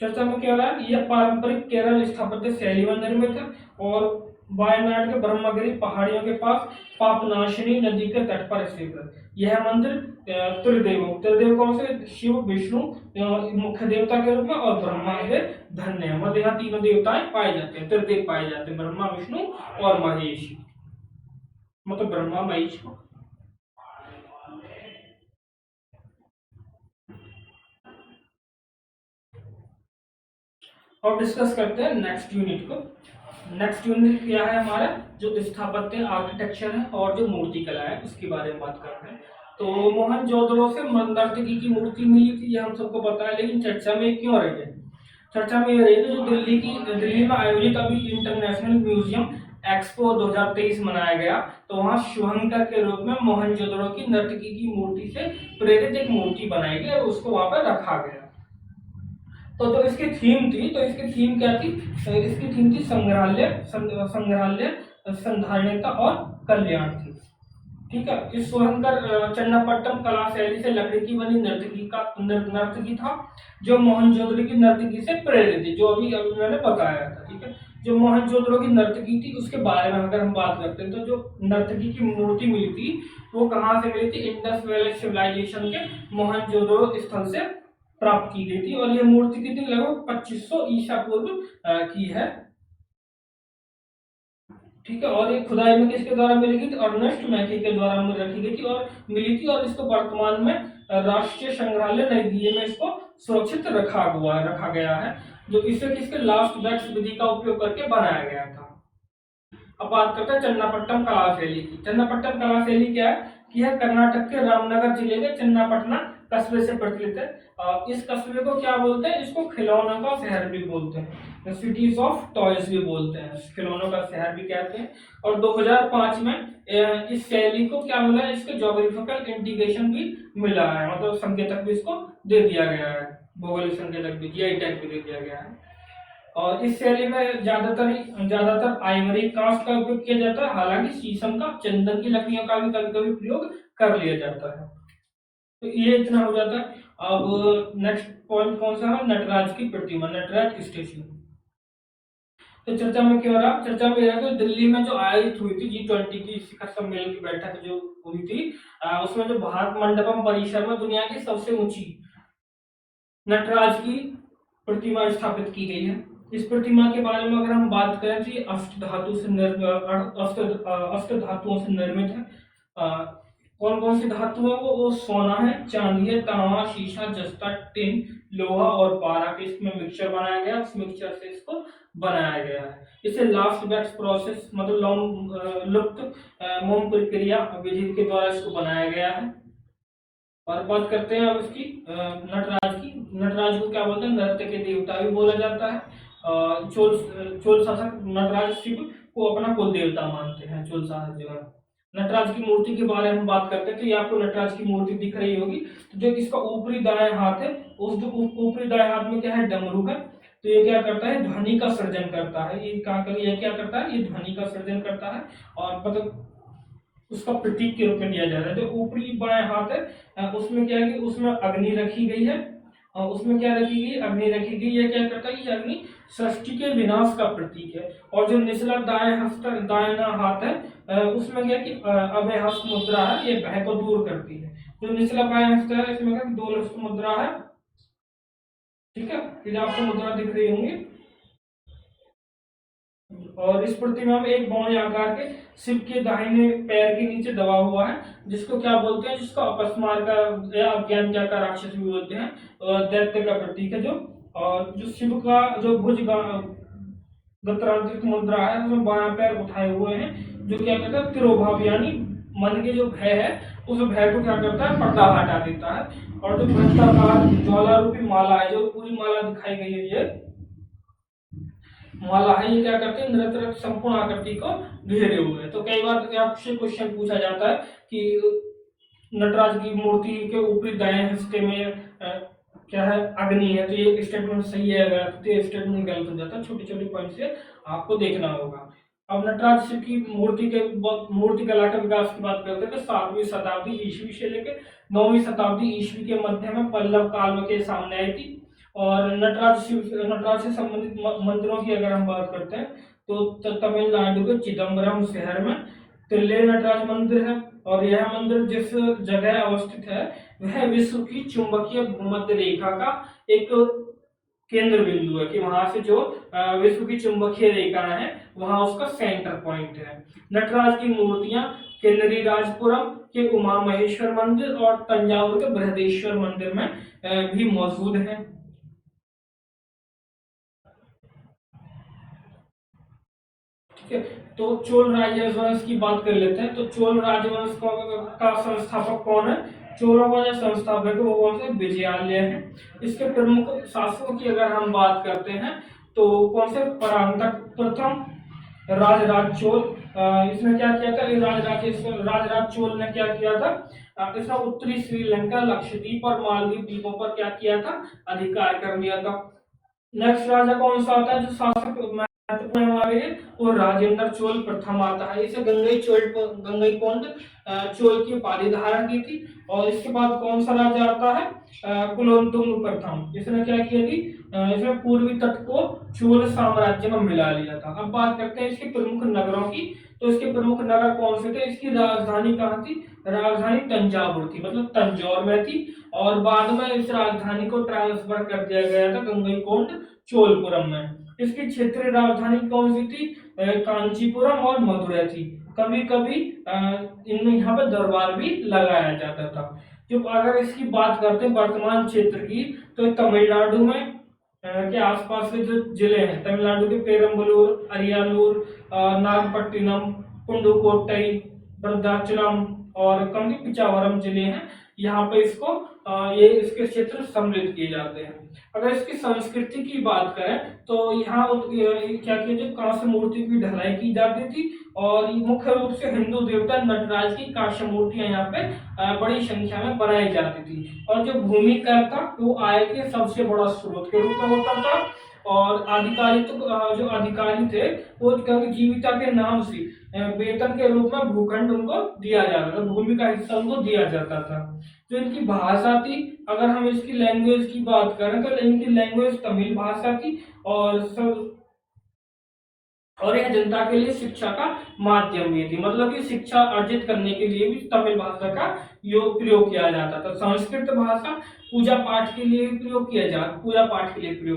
चर्चा में क्या रहा है? यह पारंपरिक केरल स्थापत्य शैली में निर्मित है और वायनाड के ब्रह्मगिरी पहाड़ियों के पास पापनाशिनी नदी के तट पर स्थित है। यह मंदिर त्रिदेव कौन से? शिव, विष्णु मुख्य देवता के रूप में और ब्रह्मा के धन्य है। मतलब यहाँ तीनों देवताएं पाए जाते हैं, त्रिदेव पाए जाते हैं, ब्रह्मा, विष्णु और महेश, मतलब ब्रह्मा महेश। और डिस्कस करते हैं नेक्स्ट यूनिट को। नेक्स्ट यूनिट क्या है हमारा? जो स्थापत्य आर्किटेक्चर है और जो मूर्ति कला है उसके बारे में बात करते हैं। तो मोहनजोदड़ो से नर्तकी की मूर्ति मिली थी, ये हम सबको पता है, लेकिन चर्चा में क्यों रही है? चर्चा में ये रही है जो दिल्ली में आयोजित अभी इंटरनेशनल म्यूजियम एक्सपो 2023 मनाया गया, तो वहां शुभंकर के रूप में मोहनजोदड़ो की नर्तकी की मूर्ति से प्रेरित एक मूर्ति बनाई गई और उसको वहां पर रखा गया। तो जो इसकी थीम थी, तो इसकी थीम क्या थी? इसकी थीम थी संग्रहालय, संधारणता और कल्याण थी। ठीक है। इस शुभंकर चन्नापट्टम कला शैली से लकड़ी की बनी नर्तकी था, जो मोहनजोदड़ो की नर्तकी से प्रेरित थी, जो अभी अभी मैंने बताया था। ठीक है। जो मोहनजोदड़ो की नर्तकी थी उसके बारे में अगर हम बात करते हैं, तो जो नर्तकी की मूर्ति मिली थी वो कहाँ से मिली थी? इंडस वैली सिविलाइजेशन के मोहनजोदड़ो स्थल से प्राप्त की गई थी, और यह मूर्ति कितनी लगभग 2500 ईसा पूर्व की है। ठीक है। और ये खुदाई में किसके द्वारा मिली गई थी? अर्नेस्ट मैके के द्वारा रखी गई थी और मिली थी, और इसको वर्तमान में राष्ट्रीय संग्रहालय नई दिल्ली में इसको सुरक्षित रखा गया है, जो इसे किसके लास्ट बैक्स विधि का उपयोग करके बनाया गया था। अब बात करते हैं चन्नापट्टम कला शैली की। चन्नापट्टम कला शैली क्या है? कि यह कर्नाटक के रामनगर जिले के चन्नापटना कस्बे से प्रचलित है। इस कस्बे को क्या बोलते हैं? इसको खिलौनों का शहर भी बोलते हैं, सिटीज ऑफ टॉयज भी बोलते हैं, खिलौनों का शहर भी कहते हैं। और 2005 में इस शैली को क्या मिला है? इसको ज्योग्राफिकल इंडिकेशन भी मिला है, मतलब संकेतक भी इसको दे दिया गया है, भौगोलिक संकेतक भी, जीआई टैग भी दे दिया गया है। और इस शैली में ज्यादातर आइवरी कास्ट का उपयोग किया जाता है, हालांकि शीशम का, चंदन की लकड़ियों का भी कभी कभी प्रयोग कर लिया जाता है। तो ये इतना हो जाता है। अब नेक्स्ट पॉइंट कौन सा है? नटराज की प्रतिमा, नटराज स्टेच्यू। तो चर्चा में क्या हो रहा? चर्चा में यह है दिल्ली में जो आयोजित हुई थी G20 की शिखर सम्मेलन की बैठक जो हुई थी, उसमें जो भारत मंडपम परिसर में दुनिया की सबसे ऊंची नटराज की प्रतिमा स्थापित की गई है। इस प्रतिमा के बारे में अगर हम बात करें तो ये अष्ट धातुओं से निर्मित है। कौन कौन सी धातु है? वो सोना है, चांदी है, तांबा, शीशा, जस्ता, टिन, लोहा और पारा के इसमें मिक्सचर बनाया गया, उस मिक्सचर से इसको बनाया गया है। इसे लास्ट बैच प्रोसेस मतलब लुप्त मोम प्रक्रिया विधि के द्वारा इसको बनाया गया है। और बात करते हैं अब इसकी नटराज की। नटराज को क्या बोलते हैं? नृत्य के देवता भी बोला जाता है। चोल शासक नटराज शिव को अपना कुल देवता मानते हैं, चोल शासक जो है। नटराज की मूर्ति के बारे में हम बात करते हैं, तो ये आपको नटराज की मूर्ति दिख रही होगी। तो जो इसका ऊपरी दाएं हाथ है, उस जो ऊपरी दाएं हाथ में क्या है? डमरू है। तो ये क्या करता है? ध्वनि का सृजन करता है। ये क्या करता है? ये ध्वनि का सृजन करता है, और मतलब उसका प्रतीक के रूप में लिया जाता है। जो ऊपरी बाएं हाथ है उसमें क्या है कि उसमें अग्नि रखी गई है, और उसमें क्या रखी गई? अग्नि रखी गई। ये क्या करता है? ये अग्नि सृष्टि के विनाश का प्रतीक है। और जो निचला दाहिना हाथ है उसमें क्या कि अभय हस्त मुद्रा है, ये भय को दूर करती है। जो निचला बाएं हस्त है इसमें क्या दो हस्त मुद्रा है। ठीक है। फिर आपको मुद्रा दिख रही होंगी। और इस प्रतिमा में एक बौने आकार के शिव के दाहिने पैर के नीचे दबा हुआ है, जिसको क्या बोलते हैं? जिसको अपस्मार का या अज्ञान का राक्षस भी बोलते हैं, दैत्य का प्रतीक है जो। और जो शिव का जो गत्रांतरिक मुद्रा है उसमें बायां पैर उठाए हुए हैं, जो क्या कहता है? तिरोभाव, यानी मन के जो भय है उस भय को क्या करता है? पर्दा हटा देता है। और जो घंटाकार ज्वाला रूपी माला है, जो पूरी माला दिखाई गई है, ये माला है, ये क्या करते हैं? निरंतर संपूर्ण आकृति को घेरे हुए हैं। तो कई बार आपसे क्वेश्चन पूछा जाता है कि नटराज की मूर्ति के ऊपरी दाएं हिस्से में क्या है? अग्नि है। तो ये स्टेटमेंट सही है, गलत? तो ये स्टेटमेंट गलत हो जाता है। छोटे छोटे पॉइंट से आपको देखना होगा। अब नटराज शिव की मूर्ति कला के विकास की बात करते हैं, तो 7वीं शताब्दी ईस्वी से लेकर 9वीं शताब्दी ईस्वी के मध्य में पल्लव काल में के सामने आई थी। और नटराज से संबंधित मंदिरों की अगर हम बात करते हैं, तो तमिलनाडु के चिदम्बरम शहर में तिल्ले नटराज मंदिर है। और यह मंदिर जिस जगह अवस्थित है वह विश्व की चुंबकीय भूमध्य रेखा का एक केंद्र बिंदु है, कि वहां से जो विश्व की चुंबकीय रेखा है वहां उसका सेंटर पॉइंट है। नटराज की मूर्तियां केंद्री राजपुरम के उमा महेश्वर मंदिर और तंजावुर के बृहदेश्वर मंदिर में भी मौजूद है। ठीक है। तो चोल राजवंश की बात कर लेते हैं। तो चोल राजवंश का संस्थापक कौन है? चोलों का जो संस्थापक है वो कौन से? विजयालय है। इसके प्रमुख शासकों की अगर हम बात करते हैं तो कौन से? परांतक प्रथम, राजराज चोल। इसने क्या किया था? राजराज चोल ने क्या किया था? इसने उत्तरी श्रीलंका, लक्षद्वीप और मालदीव द्वीपों पर क्या किया था? अधिकार कर लिया था। नेक्स्ट राजा कौन सा आता है जो शासक महत्वपूर्ण हमारे लिए? वो राजेंद्र चोल प्रथम आता है। इसे गंगईकोंड चोल की उपाधि धारण की थी। और इसके बाद कौन सा राजा आता है? कुलोत्तुंग प्रथम। इसने क्या किया थी? इसने पूर्वी तट को चोल साम्राज्य में मिला लिया था। अब बात करते हैं इसके प्रमुख नगरों की। तो इसके प्रमुख नगर कौन से थे? इसकी राजधानी कहाँ थी? राजधानी तंजावुर थी, मतलब तंजौर में थी। और बाद में इस राजधानी को ट्रांसफर कर दिया गया था गंगईकोंड चोलपुरम में। इसकी क्षेत्रीय राजधानी कौन सी थी? कांचीपुरम और मदुरै थी। कभी कभी इनमें यहाँ पे दरबार भी लगाया जाता था। जो अगर इसकी बात करते हैं वर्तमान क्षेत्र की, तो तमिलनाडु में के आसपास के जो जिले हैं, तमिलनाडु के पेरम्बलूर, अरियालूर, नागपट्टिनम, पुडुकोट्टई, भद्राचलम और पिचावरम जिले हैं। यहाँ पे इसको ये इसके क्षेत्र सम्मिलित किए जाते हैं। अगर इसकी संस्कृति की बात करें तो यहाँ क्या किया जाए? कांस्य मूर्ति की ढलाई की जाती थी और मुख्य रूप से हिंदू देवता नटराज की कांस्य मूर्तियां यहाँ पे बड़ी संख्या में बनाई जाती थी। और जो भूमि कर था वो आय के सबसे बड़ा स्रोत के रूप में होता था। और जो अधिकारी थे वो जीविका के नाम से वेतन के रूप में भूखंड उनको दिया जाता था, भूमि का हिस्सा उनको दिया जाता था। जो इनकी भाषा थी, अगर हम इसकी लैंग्वेज की बात करें तो इनकी लैंग्वेज तमिल भाषा थी। और यह जनता के लिए शिक्षा का माध्यम भी थी, मतलब कि शिक्षा अर्जित करने के लिए भी तमिल भाषा का प्रयोग किया जाता था। संस्कृत भाषा पूजा पाठ के लिए प्रयोग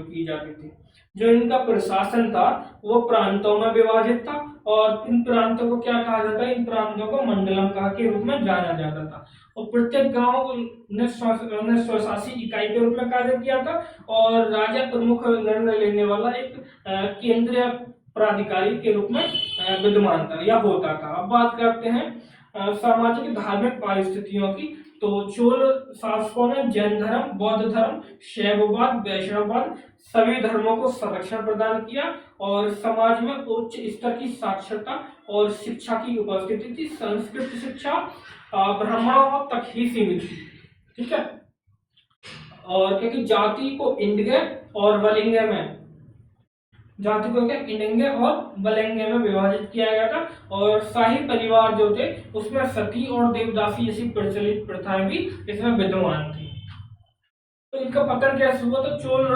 की जाती थी। जो इनका प्रशासन था वो प्रांतों में विभाजित था और इन प्रांतों को क्या कहा जाता है? इन प्रांतों को मंडलम कहा के रूप में जाना जाता था। और प्रत्येक गांव ने स्वशासी इकाई के रूप में कार्य किया था और राजा प्रमुख निर्णय लेने वाला एक केंद्रीय प्राधिकारी के रूप में विद्यमान था या होता था। अब बात करते हैं सामाजिक धार्मिक परिस्थितियों की। तो चोल शासकों ने जैन धर्म, बौद्ध धर्म, शैववाद, वैष्णववाद सभी धर्मों को संरक्षण प्रदान किया और समाज में उच्च स्तर की साक्षरता और शिक्षा की उपस्थिति थी। संस्कृत शिक्षा ब्राह्मणों तक ही सीमित थी, ठीक है। और क्योंकि जाति को इंडगे और वलिंगे में में विभाजित किया गया था और शाही परिवार जो थे उसमें सती और देवदासी जैसी प्रचलित प्रथाएं भी इसमें विद्यमान थी। तो इनका पतन कैसे हुआ? तो चोल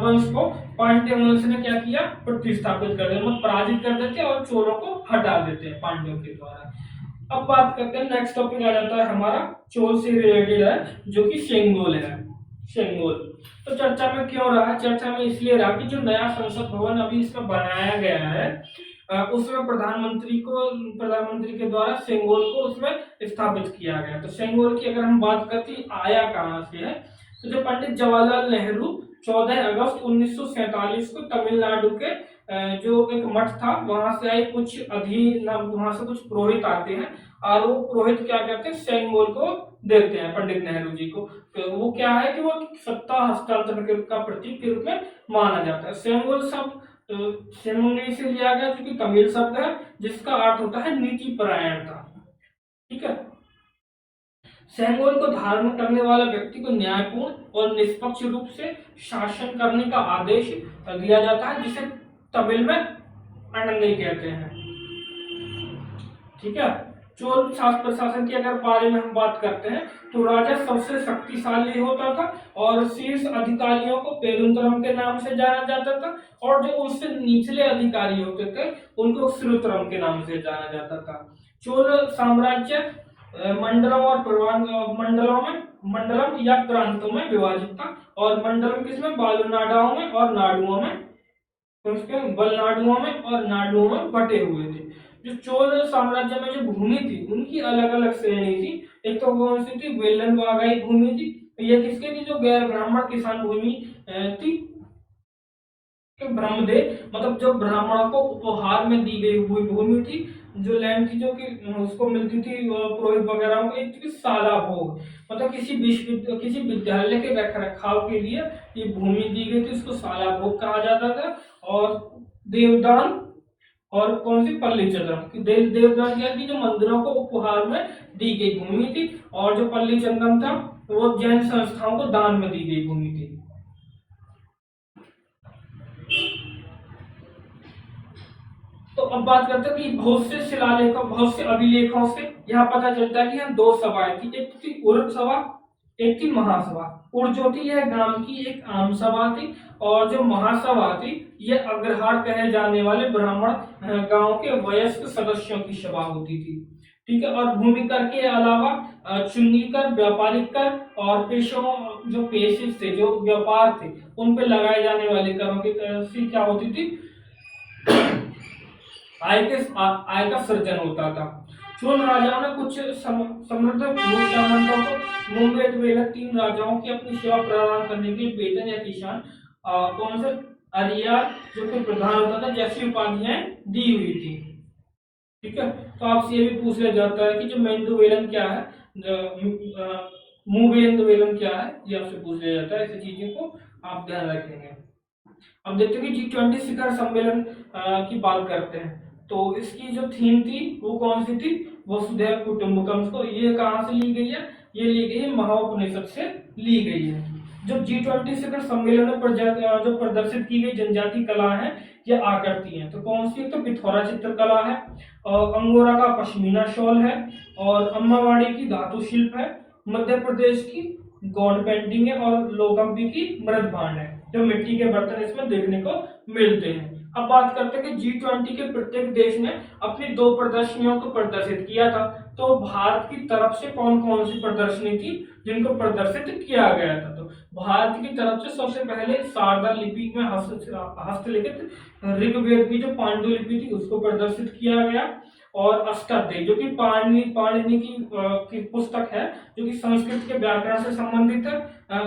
वंश को पांड्य वंश ने क्या किया? प्रतिस्थापित कर दिया, पराजित कर देते और चोलों को हटा देते हैं पांड्यों के द्वारा। अब बात करते हैं, नेक्स्ट टॉपिक आ जाता है हमारा चोल से रिलेटेड है जो कि सेंगोल है। सेंगोल तो चर्चा में क्यों रहा? चर्चा में इसलिए रहा कि जो नया संसद भवन अभी इसमें बनाया गया है उसमें प्रधानमंत्री के द्वारा सेंगोल को उसमें स्थापित किया गया। तो सेंगोल की अगर हम बात करते हैं आया कहां से है, तो जो पंडित जवाहरलाल नेहरू 14 अगस्त 1947 को तमिलनाडु के जो एक मठ था वहां से आए वहां से कुछ पुरोहित आते हैं और वो पुरोहित क्या कहते हैं? सेंगोल को देते हैं पंडित नेहरू जी को। तो वो क्या है कि वो सत्ता हस्तांतरण का प्रतीक के रूप में माना जाता है। सेंगोल शब्द सेंगोली से लिया गया जो कि तमिल शब्द है जिसका अर्थ होता है नीति परायणता, ठीक है। सेंगोल को धारण करने वाला व्यक्ति को न्यायपूर्ण और निष्पक्ष रूप से शासन करने का आदेश दिया जाता है जिसे तमिल में अनंगई कहते हैं, ठीक है। चोल प्रशासन की अगर बारे में हम बात करते हैं तो राजा सबसे शक्तिशाली होता था और शीर्ष अधिकारियों को पेरुंतरम के नाम से जाना जाता था और जो उससे निचले अधिकारी होते थे उनको श्रुतरम के नाम से जाना जाता था। चोल साम्राज्य मंडलम या प्रांतों में विभाजित था और मंडलम किसमें? बालुनाडाओं में और नाडुओं में, बलनाडुओं में और नाडुओं में बटे हुए थे। जो चोल साम्राज्य में जो भूमि थी उनकी अलग अलग श्रेणी थी। एक तो कौन सी थी? वेलन वागाई भूमि थी। ये किसके थी? जो गैर ब्राह्मण किसान भूमि थी, ब्रह्मदेव मतलब जो ब्राह्मणों को उपहार में दी गई हुई भूमि थी, जो लैंड थी, जो कि उसको मिलती थी पुरोहित वगैरह को, एक साला भोग, मतलब किसी विद्यालय के रख रखाव के लिए ये भूमि दी गई थी, उसको साला भोग कहा जाता था। और देवदान और कौन सी पल्ली चंद्रम, देवदान क्या थी, जो मंदिरों को उपहार में दी गई भूमि थी, और जो पल्ली चंद्रम था वो जैन संस्थाओं को दान में दी गई भूमि थी। तो अब बात करते हैं कि बहुत से शिलालेखों, बहुत से अभिलेखों से यहाँ पता चलता है कि यहाँ दो सभाएं थी, एक थी उर्द सभा, एक थी महासभा। उर्द जो थी यह गांव की एक आम सभा थी, और जो महासभा थी यह अग्रहार कहे जाने वाले ब्राह्मण गांव के वयस्क सदस्यों की सभा होती थी। ठीक है। और भूमि कर के अलावा चुंगी कर, व्यापारिक कर और पेशों, जो पेशे थे, जो व्यापार थे, उन पे लगाए जाने वाले करों की से क्या होती थी, आय का सृजन होता था। चोल राजाओं ने कुछ समृद्ध सामंतों को मुंबई 3 राजाओं की अपनी सेवा प्रदान करने के लिए वेतन या किसान कौन से अरियार, जो कि प्रधान होता था, जैसी उपाधियां दी हुई थी। ठीक है। तो आपसे ये भी पूछ लिया जाता है कि जो मेंदु वेलन क्या है, मुंबई वेलन क्या है, ये आपसे पूछ लिया जाता है। ऐसी चीजों को आप ध्यान रखेंगे। अब देखते हैं कि G20 शिखर सम्मेलन की बात करते हैं। तो इसकी जो थीम थी वो कौन सी थी, वसुधैव कुटुंबकम। को ये कहाँ से ली गई है, ये ली गई है महाउपनिषद से ली गई है। जो G20 शिखर सम्मेलन में जो प्रदर्शित की गई जनजाति कला है, ये आकृति है। तो कौन सी, तो पिथौरा चित्रकला है, और अंगोरा का पश्मीना शॉल है, और अम्मावाड़ी की धातु शिल्प है, मध्य प्रदेश की गौड़ पेंटिंग है, और लोकंपी की मृद भांड है। जो मिट्टी के बर्तन इसमें देखने को मिलते हैं। अब बात करते हैं कि G20 के प्रत्येक देश ने अपनी 2 प्रदर्शनियों को प्रदर्शित किया था। तो भारत की तरफ से कौन कौन सी प्रदर्शनी थी जिनको प्रदर्शित किया गया था, तो भारत की तरफ से सबसे पहले शारदा लिपि में हस्तलिखित ऋग्वेद की जो पांडुलिपि थी उसको प्रदर्शित किया गया, और अष्टाध्यायी जो कि पाणिनि की पुस्तक है, जो कि संस्कृत के व्याकरण से संबंधित है,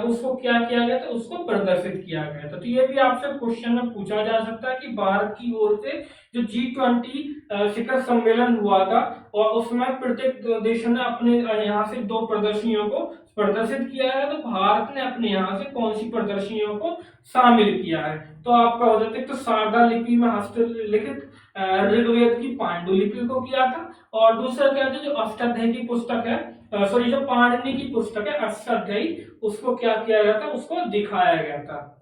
उसको क्या किया गया था, उसको प्रदर्शित किया गया था। तो ये भी आपसे क्वेश्चन में पूछा जा सकता है कि भारत की ओर से जो G20 शिखर सम्मेलन हुआ था, और उसमें प्रत्येक देशों ने अपने यहाँ से 2 प्रदर्शनियों को प्रदर्शित किया है, तो भारत ने अपने यहाँ से कौन सी प्रदर्शनियों को शामिल किया है। तो आपका हो जाता है, तो शारदा लिपि में हस्तलिखित ऋग्वेद की पांडुलिपि को किया था, और दूसरा क्या था, जो अष्टाध्यायी की पुस्तक है, सॉरी, जो पाणिनि की पुस्तक है अष्टाध्यायी, उसको क्या किया गया था, उसको दिखाया गया था।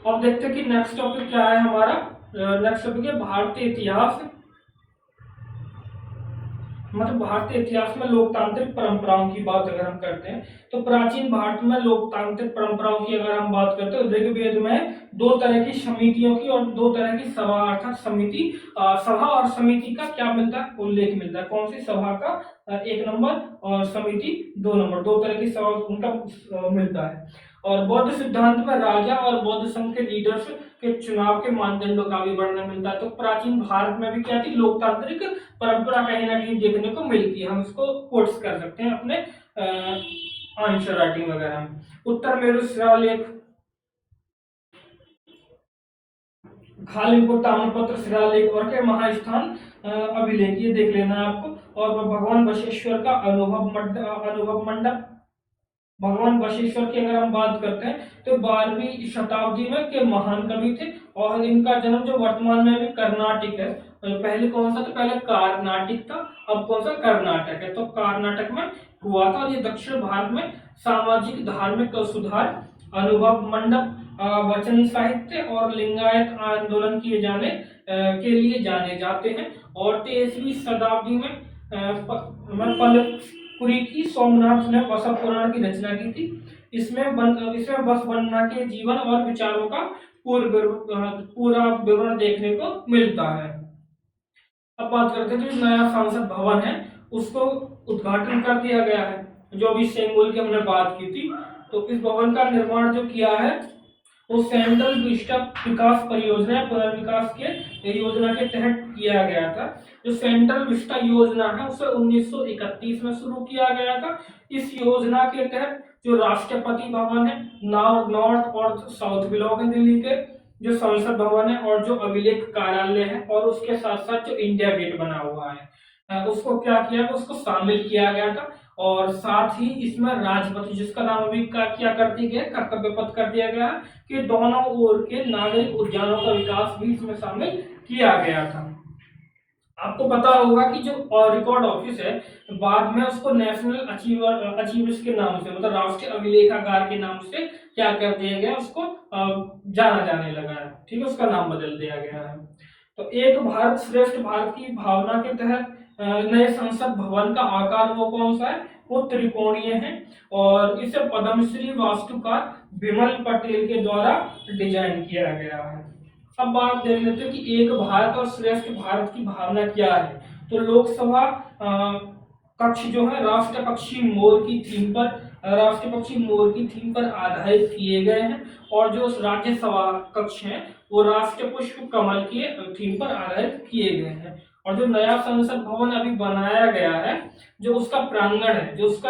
अब देखते हैं कि नेक्स्ट टॉपिक क्या है हमारा। नेक्स्ट टॉपिक है भारतीय इतिहास। मतलब भारतीय इतिहास में लोकतांत्रिक परंपराओं की बात अगर हम करते हैं, तो प्राचीन भारत में लोकतांत्रिक परंपराओं की अगर हम बात करते हैं, ऋग्वेद में 2 तरह की समितियों की और 2 तरह की सभा, अर्थात समिति, सभा और समिति का क्या मिलता है, उल्लेख मिलता है। कौन सी सभा का 1 नंबर और समिति 2 नंबर, 2 तरह की सभा उनका मिलता है। और बौद्ध सिद्धांत में राजा और बौद्ध संघ के लीडर्स के चुनाव के मानदंडों का भी वर्णन मिलता है। तो प्राचीन भारत में भी क्या थी, लोकतांत्रिक परंपरा कहीं ना कहीं देखने को मिलती है। हम इसको कोट्स कर सकते हैं अपने आंसर राइटिंग वगैरह में। उत्तर मेरु शिलालेख, खालिमपुर ताम्रपत्र शिलालेख और के महास्थान अभिलेख, ये देख लेना है आपको। और भगवान बसवेश्वर का अनुभव मंडप, भगवान बसवेश्वर की अगर हम बात करते हैं तो 12वीं शताब्दी में के महान कवि थे, और इनका जन्म जो वर्तमान में भी कर्नाटक है, पहले कौन सा था, पहले कार्नाटिक था, अब कौन सा कर्नाटक है, तो कर्नाटक में हुआ था। और ये दक्षिण भारत में सामाजिक धार्मिक सुधार, अनुभव मंडप, वचन साहित्य और लिंगायत आंदोलन किए जाने के लिए जाने जाते हैं। और 23वीं शताब्दी में पुरी की सोमनाथ ने वसा पुराण की रचना की थी। इसमें बस बन्ना के जीवन और विचारों का पूरा विवरण देखने को मिलता है। अब बात करते हैं जो नया संसद भवन है उसको उद्घाटन कर दिया गया है, जो अभी सेंगोल की हमने बात की थी। तो इस भवन का निर्माण जो किया है वो सेंट्रल विस्टा विकास परियोजना पुनर्विकास के योजना के तहत किया गया था। जो सेंट्रल विस्टा योजना है उसे 1931 में शुरू किया गया था। इस योजना के तहत जो राष्ट्रपति भवन है, नॉर्थ और साउथ ब्लॉक है दिल्ली के, जो संसद भवन है और जो अभिलेख कार्यालय है और उसके साथ साथ जो इंडिया गेट बना हुआ है उसको क्या किया, उसको शामिल किया गया था। और साथ ही इसमें राजपथ जिसका नाम अभी क्या कर दिया गया, कर्तव्य पथ कर दिया गया कि दोनों ओर के नागरिक उद्यानों का विकास भी इसमें शामिल किया गया था। आपको पता होगा कि जो रिकॉर्ड ऑफिस है बाद में उसको नेशनल अचीवर्स के नाम से, मतलब राष्ट्रीय अभिलेखागार के नाम से क्या कर दिया गया, उसको जाना जाने लगा है। ठीक है, उसका नाम बदल दिया गया है। तो एक भारत श्रेष्ठ भारत की भावना के तहत नए संसद भवन का आकार वो कौन सा है, वो त्रिकोणीय है और इसे पद्मश्री वास्तुकार विमल पटेल के द्वारा डिजाइन किया गया है। अब बात देख लेते हैं कि एक भारत और श्रेष्ठ भारत की भावना क्या है। तो लोकसभा कक्ष जो है राष्ट्र पक्षी मोर की थीम पर आधारित किए गए हैं और जो राज्यसभा कक्ष है वो राष्ट्र पुष्प कमल के थीम पर आधारित किए गए हैं। और जो नया संसद भवन अभी बनाया गया है, जो उसका प्रांगण है, जो उसका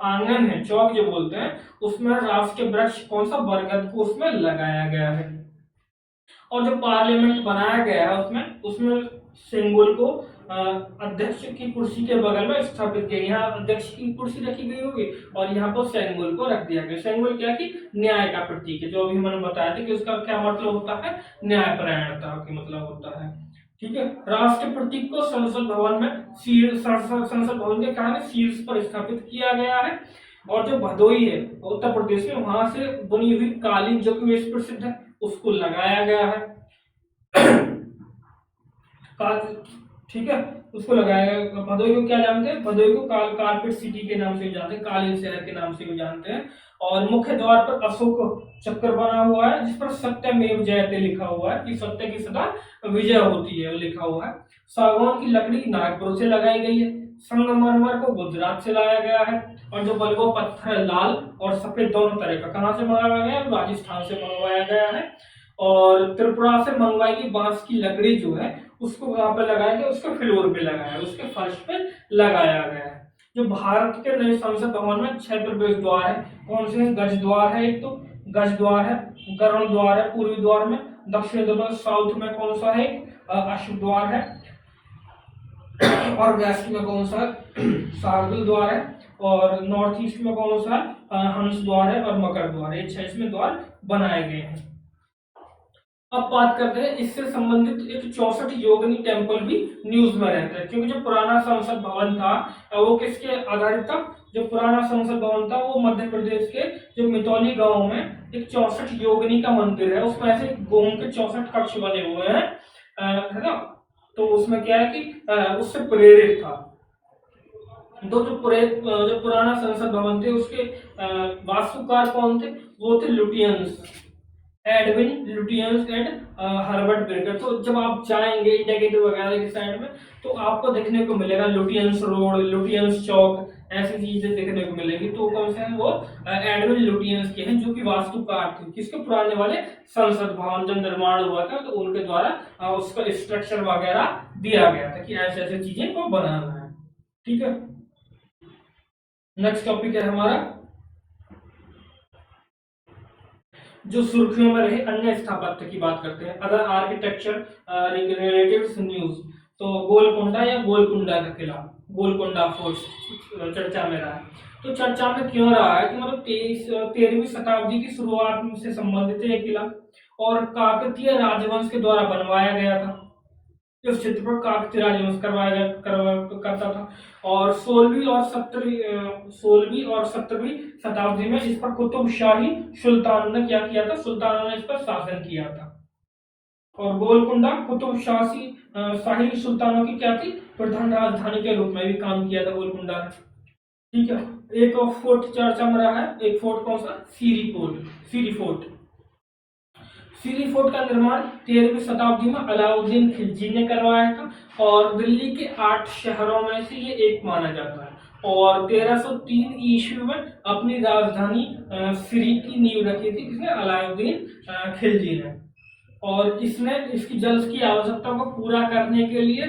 आंगन है, चौक जो बोलते हैं, उसमें राष्ट्रीय वृक्ष कौन सा, बरगद को उसमें लगाया गया है। और जो पार्लियामेंट बनाया गया है उसमें सिंगुल को अध्यक्ष की कुर्सी के बगल में स्थापित किया। यहाँ अध्यक्ष की कुर्सी रखी गई होगी और यहाँ पर सेंगुल को रख दिया गया। सेंगुल क्या कि न्याय का प्रतीक है, जो अभी मैंने बताया था कि उसका क्या मतलब होता है, न्यायपरायणता की मतलब होता है। ठीक है, राष्ट्र प्रतीक को संसद भवन के कारण शीर्ष पर स्थापित किया गया है। और जो भदोई है उत्तर प्रदेश में, वहां से बनी हुई कालीन जो कि विश्व प्रसिद्ध है उसको लगाया गया है। ठीक है, उसको लगाया गया। भदोई को क्या जानते हैं, भदोई को कारपेट सिटी के नाम से जानते हैं, कालीन शहर के नाम से भी जानते हैं। और मुख्य द्वार पर अशोक चक्र बना हुआ है जिस पर सत्यमेव जयते लिखा हुआ है कि सत्य की सदा विजय होती है, लिखा हुआ है। सागौन की लकड़ी नागपुर से लगाई गई है। संगमरमर को गुजरात से लाया गया है। और जो बलगो पत्थर लाल और सफेद दोनों तरह का कहां से मंगाया गया है, राजस्थान से मंगवाया गया है। और त्रिपुरा से मंगवाई गई बांस की लकड़ी जो है उसको वहां पे लगाया गया, उसके फ्लोर पे लगाया, उसके फर्श पे लगाया गया है। जो भारत के नए संसद भवन में 6 प्रवेश द्वार है। कौन से, गज द्वार है, एक तो गज द्वार है, गरुड़ द्वार है पूर्वी द्वार में, दक्षिण द्वार साउथ में कौन सा है, अश्व द्वार है, और वेस्ट में कौन सा शार्दुल द्वार है, और नॉर्थ ईस्ट में कौन सा हंस द्वार है और मकर द्वार है। 6 इसमें द्वार बनाए गए हैं। अब बात करते हैं इससे संबंधित एक 64 योगिनी टेम्पल भी न्यूज में रहता है, क्योंकि जो पुराना संसद भवन था वो किसके आधारित था, जो पुराना संसद भवन था वो मध्य प्रदेश के जो मितौली गांव में एक 64 योगिनी का मंदिर है, उसमें ऐसे गोम के 64 कक्ष बने हुए हैं, है ना। तो उसमें क्या है कि उससे प्रेरित था। तो जो पुराना संसद भवन थे उसके वास्तुकार कौन थे, वो थे Lutyens, Edwin Lutyens and Herbert baker. तो जब आप जाएंगे इंडिया गेट वगैरह की साइड में तो आपको देखने को मिलेगा लुटियंस रोड, लुटियंस चौक, ऐसी चीजें देखने को मिलेगी। तो कौन से हैं वो, एडविन लुटियंस के हैं, जो कि वास्तुकार थे किसके, पुराने वाले संसद भवन जब निर्माण हुआ था तो उनके द्वारा उसका स्ट्रक्चर वगैरह दिया गया था कि ऐसे ऐसे चीजें को बनाना है। ठीक है, नेक्स्ट टॉपिक है हमारा जो सुर्खियों में रहे अन्य स्थापत्य की बात करते हैं, अदर आर्किटेक्चर रिलेटेड न्यूज। तो गोलकोंडा या गोलकुंडा का किला, गोलकोंडा फोर्ट चर्चा में रहा है। तो चर्चा में क्यों रहा है कि मतलब 13वीं शताब्दी की शुरुआत से संबंधित है ये किला और काकतीय राजवंश के द्वारा बनवाया गया था। इस क्षेत्र पर काकतीय राजवंश करता था। और 16वीं और 17वीं शताब्दी में इस पर कुतुब शाही सुल्तान ने क्या किया था, सुल्तानों ने इस पर शासन किया था। और गोलकुंडा कुतुब शाही सुल्तानों की क्या थी, प्रधान राजधानी के रूप में भी काम किया था गोलकुंडा ने। ठीक है, एक फोर्ट चर्चा में रहा है, एक फोर्ट कौन सा, सीरी फोर्ट। सीरी फोर्ट का निर्माण 13वीं शताब्दी में अलाउद्दीन खिलजी ने करवाया था और दिल्ली के 8 शहरों में से ये एक माना जाता है। और 1303 ईस्वी में अपनी राजधानी सिरी की नींव रखी थी किसने, अलाउद्दीन खिलजी ने। और इसने इसकी जल की आवश्यकता को पूरा करने के लिए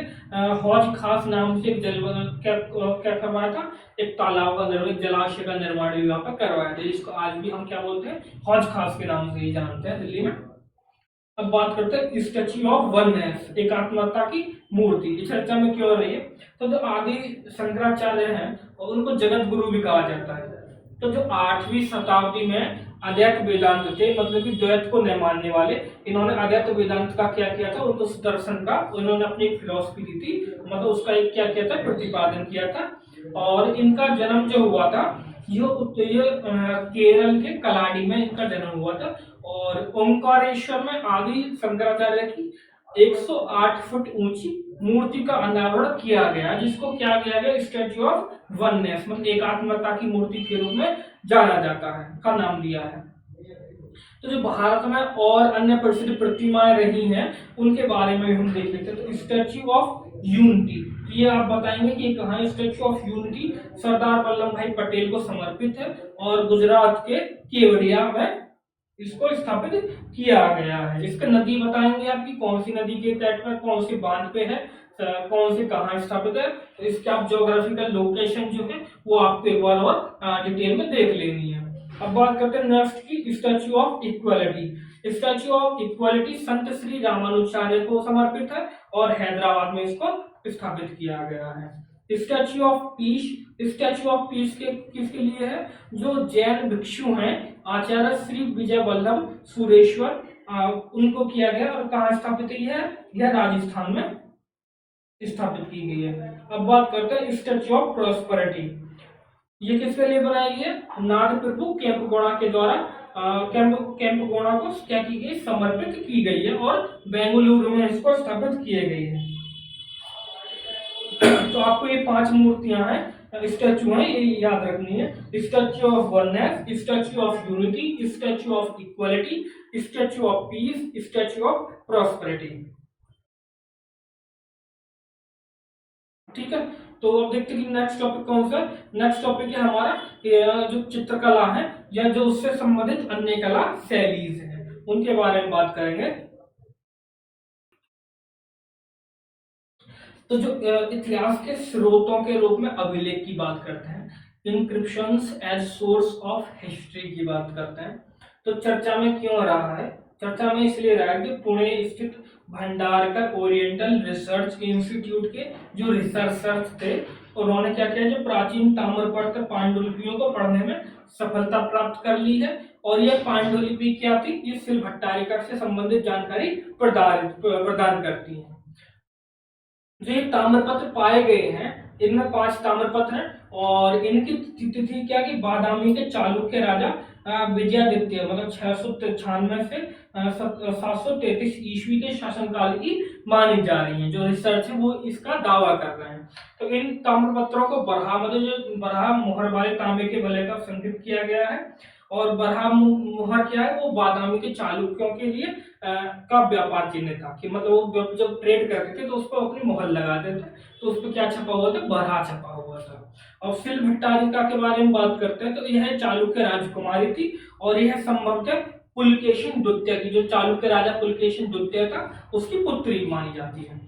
हौज खास नाम से एक जल क्या करवाया था, एक तालाब का निर्माण, एक जलाशय का निर्माण भी वहां पर करवाया था, जिसको आज भी हम क्या बोलते हैं, हौज खास के नाम से ही जानते हैं दिल्ली में। अब बात करते हैं स्टैच्यू ऑफ वननेस, एकात्मता की मूर्ति, इस चर्चा में क्यों हो रही है। तो जो आदि शंकराचार्य हैं उनको जगत गुरु भी कहा जाता है। तो जो 8वीं शताब्दी में अद्वैत वेदांत थे, मतलब कि द्वैत को नहीं मानने वाले, इन्होंने अद्वैत वेदांत का क्या किया था, उनको उस दर्शन का उन्होंने अपनी एक फिलॉसफी दी थी, मतलब उसका एक क्या किया था, प्रतिपादन किया था। और इनका जन्म जो हुआ था ये केरल के कलाडी में इनका जन्म हुआ था। और ओंकारेश्वर में आदि शंकराचार्य की 108 फुट ऊंची मूर्ति का अनावरण किया गया, जिसको क्या किया गया, स्टैच्यू ऑफ वननेस, मतलब एकात्मता की मूर्ति के रूप में जाना जाता है, का नाम दिया है। तो जो भारत में और अन्य प्रसिद्ध प्रतिमाएं रही हैं उनके बारे में हम देख लेते हैं। तो स्टैच्यू ऑफ यूनिटी, ये आप बताएंगे कि कहाँ, statue of unity Sardar Vallabh भाई पटेल को समर्पित है और गुजरात के केवड़िया में इसको स्थापित किया गया है। इसका नदी बताएंगे आपकी, कौन सी नदी के तट पर, कौन से बांध पे है, कौन से कहाँ स्थापित है। तो इसके आप ज्योग्राफिकल लोकेशन जो है वो आपको एक बार और डिटेल में देख लेनी है। अब बात करते हैं नेक्स्ट की, statue of equality. Statue of equality संत श्री रामानुजाचार्य को समर्पित है और हैदराबाद में इसको स्थापित किया गया है। Statue of peace, statue of peace के किसके लिए है, जो जैन भिक्षु हैं आचार्य श्री विजय वल्लभ सुरेश्वर, उनको किया गया। और कहाँ स्थापित है, यह राजस्थान में स्थापित की गई है। अब बात करते हैं स्टैच्यू ऑफ प्रॉस्पेरिटी, ये किसके लिए बनाई गई है, नाड प्रभु केम्पगौड़ा के द्वारा केम्पगौड़ा को क्या की गई, समर्पित की गई है और बेंगलुरु में इसको स्थापित किए गए हैं। तो आपको ये 5 मूर्तियां हैं, स्टैच्यू हैं, ये याद रखनी है। Statue of oneness, statue of unity, statue of equality, statue of peace, statue of prosperity. ठीक है, तो अब देखते हैं कि नेक्स्ट टॉपिक कौन सा। नेक्स्ट टॉपिक है हमारा जो चित्रकला है या जो उससे संबंधित अन्य कला शैलीज हैं, उनके बारे में बात करेंगे। तो जो इतिहास के स्रोतों के रूप में अभिलेख की बात करते हैं, encryptions as source of history की बात करते हैं। तो चर्चा में क्यों रहा है, चर्चा में इसलिए रहा है कि पुणे स्थित भंडारकर ओरिएंटल रिसर्च इंस्टीट्यूट के जो रिसर्चर्स थे उन्होंने क्या किया, जो प्राचीन ताम्रपत्र पांडुलिपियों को पढ़ने में सफलता प्राप्त कर ली है। और यह पांडुलिपि क्या थी, ये सिल भट्टारिका से संबंधित जानकारी प्रदान करती है। जो ये ताम्रपत्र पाए गए हैं इनमें 5 ताम्रपत्र हैं और इनकी तिथि क्या कि बादामी के चालुक्य राजा विजयादित्य, मतलब 696 से 733 ईस्वी के शासनकाल की मानी जा रही है। जो रिसर्च है वो इसका दावा कर रहे हैं। तो इन ताम्रपत्रों को बरहा, मतलब जो बरहा मोहर वाले तांबे के वलय का संकेत किया गया है। और बरहा मोहर क्या है, वो बादामी के चालुक्यों के लिए का व्यापार चिन्ह था, कि मतलब वो जब ट्रेड करते थे तो उस पर अपनी मोहर लगाते थे, तो उस पर क्या छपा हुआ था, बरहा छपा हुआ था। और सिल भट्टारिका के बारे में बात करते हैं तो यह चालुक्य राजकुमारी थी और यह संभवतः पुलकेशिन द्वितीय की, जो चालुक्य राजा पुलकेशिन द्वितीय था उसकी पुत्री मानी जाती है,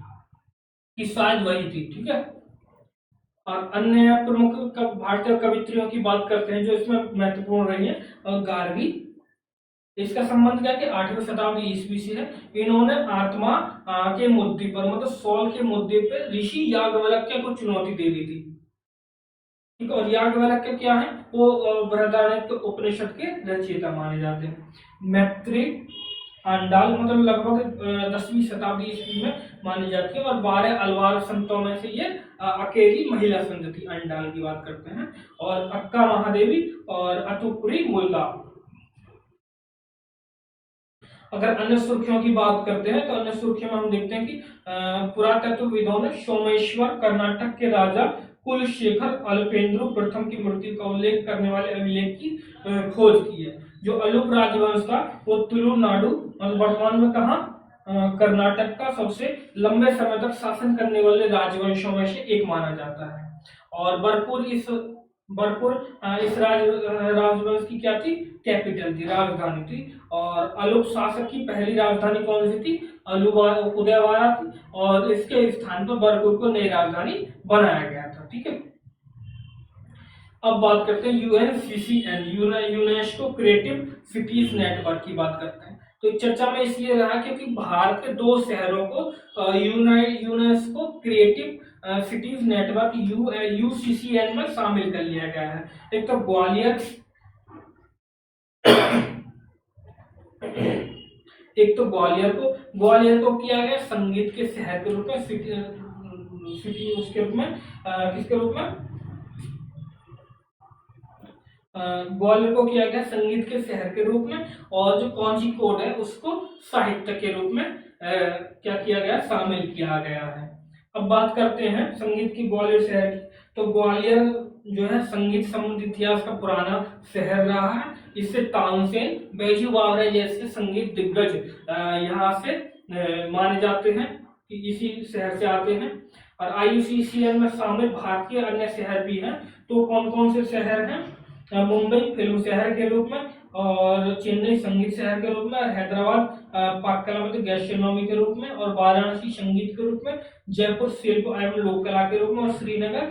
कि शायद वही थी। ठीक है, और अन्य प्रमुख भारतीय कवित्रियों की बात करते हैं जो इसमें महत्वपूर्ण रही है। गार्गी, इसका संबंध क्या कि 8वीं शताब्दी ईस्वी से है। इन्होंने आत्मा के मुद्दे पर, मतलब सॉल के मुद्दे पर ऋषि याज्ञवल्क्य को चुनौती दे दी थी। ठीक है, और याज्ञवल्क्य क्या है, वो बृहदारण्यक उपनिषद के रचयिता माने जाते हैं। मैत्री आंडाल, मतलब लगभग 10वीं शताब्दी ईस्वी में मानी जाती है और 12 अलवार संतों में से ये अकेली महिला संत थी, अंडाल की बात करते हैं। और अक्का महादेवी और अतुपुरी मुल्ला। अगर अन्य सुर्खियों की बात करते हैं तो अन्य सुर्खियों में हम देखते हैं कि पुरातत्वविदों ने सोमेश्वर कर्नाटक के राजा कुलशेखर अल्पेंद्रु प्रथम की मृत्यु का उल्लेख करने वाले अभिलेख की खोज की है। जो अलूप राजवंश था वो तुलुनाडु, वर्तमान में कहा, कर्नाटक का सबसे लंबे समय तक शासन करने वाले राजवंशों में से एक माना जाता है। और बरपुर इस राजवंश की क्या थी, कैपिटल थी, राजधानी थी। और अलुप शासक की पहली राजधानी कौन सी थी, उदयवारा थी, और इसके स्थान पर बरपुर को नई राजधानी बनाया गया था। ठीक है, अब बात करते हैं यूएनसीसीएन, यूनेस्को क्रिएटिव सिटीज नेटवर्क की बात करते हैं। तो चर्चा में इसलिए रहा क्योंकि भारत के 2 शहरों को यूनेस्को क्रिएटिव सिटीज नेटवर्क यूसीसीएन में शामिल कर लिया गया है। एक तो ग्वालियर ग्वालियर को किया गया संगीत के शहर के रूप में, सिटी उसके रूप में, किसके रूप में, ग्वालियर को किया गया संगीत के शहर के रूप में, और जो कौंजी कोड है उसको साहित्य के रूप में क्या किया गया, शामिल किया गया है। अब बात करते हैं संगीत की ग्वालियर शहर की। तो ग्वालियर जो है संगीत संबंधी इतिहास का पुराना शहर रहा है। इससे तानसेन, बैजू बावरा जैसे संगीत दिग्गज यहाँ से माने जाते हैं कि इसी शहर से आते हैं। और IUCN में शामिल भारतीय अन्य शहर भी हैं। तो कौन कौन से शहर हैं, मुंबई फिल्म शहर के रूप में, और चेन्नई संगीत शहर के रूप में, हैदराबाद पाक कला मतलब गैस्ट्रोनॉमी के रूप में, और वाराणसी संगीत के रूप में, जयपुर शिल्प एवं लोक कला के रूप में, और श्रीनगर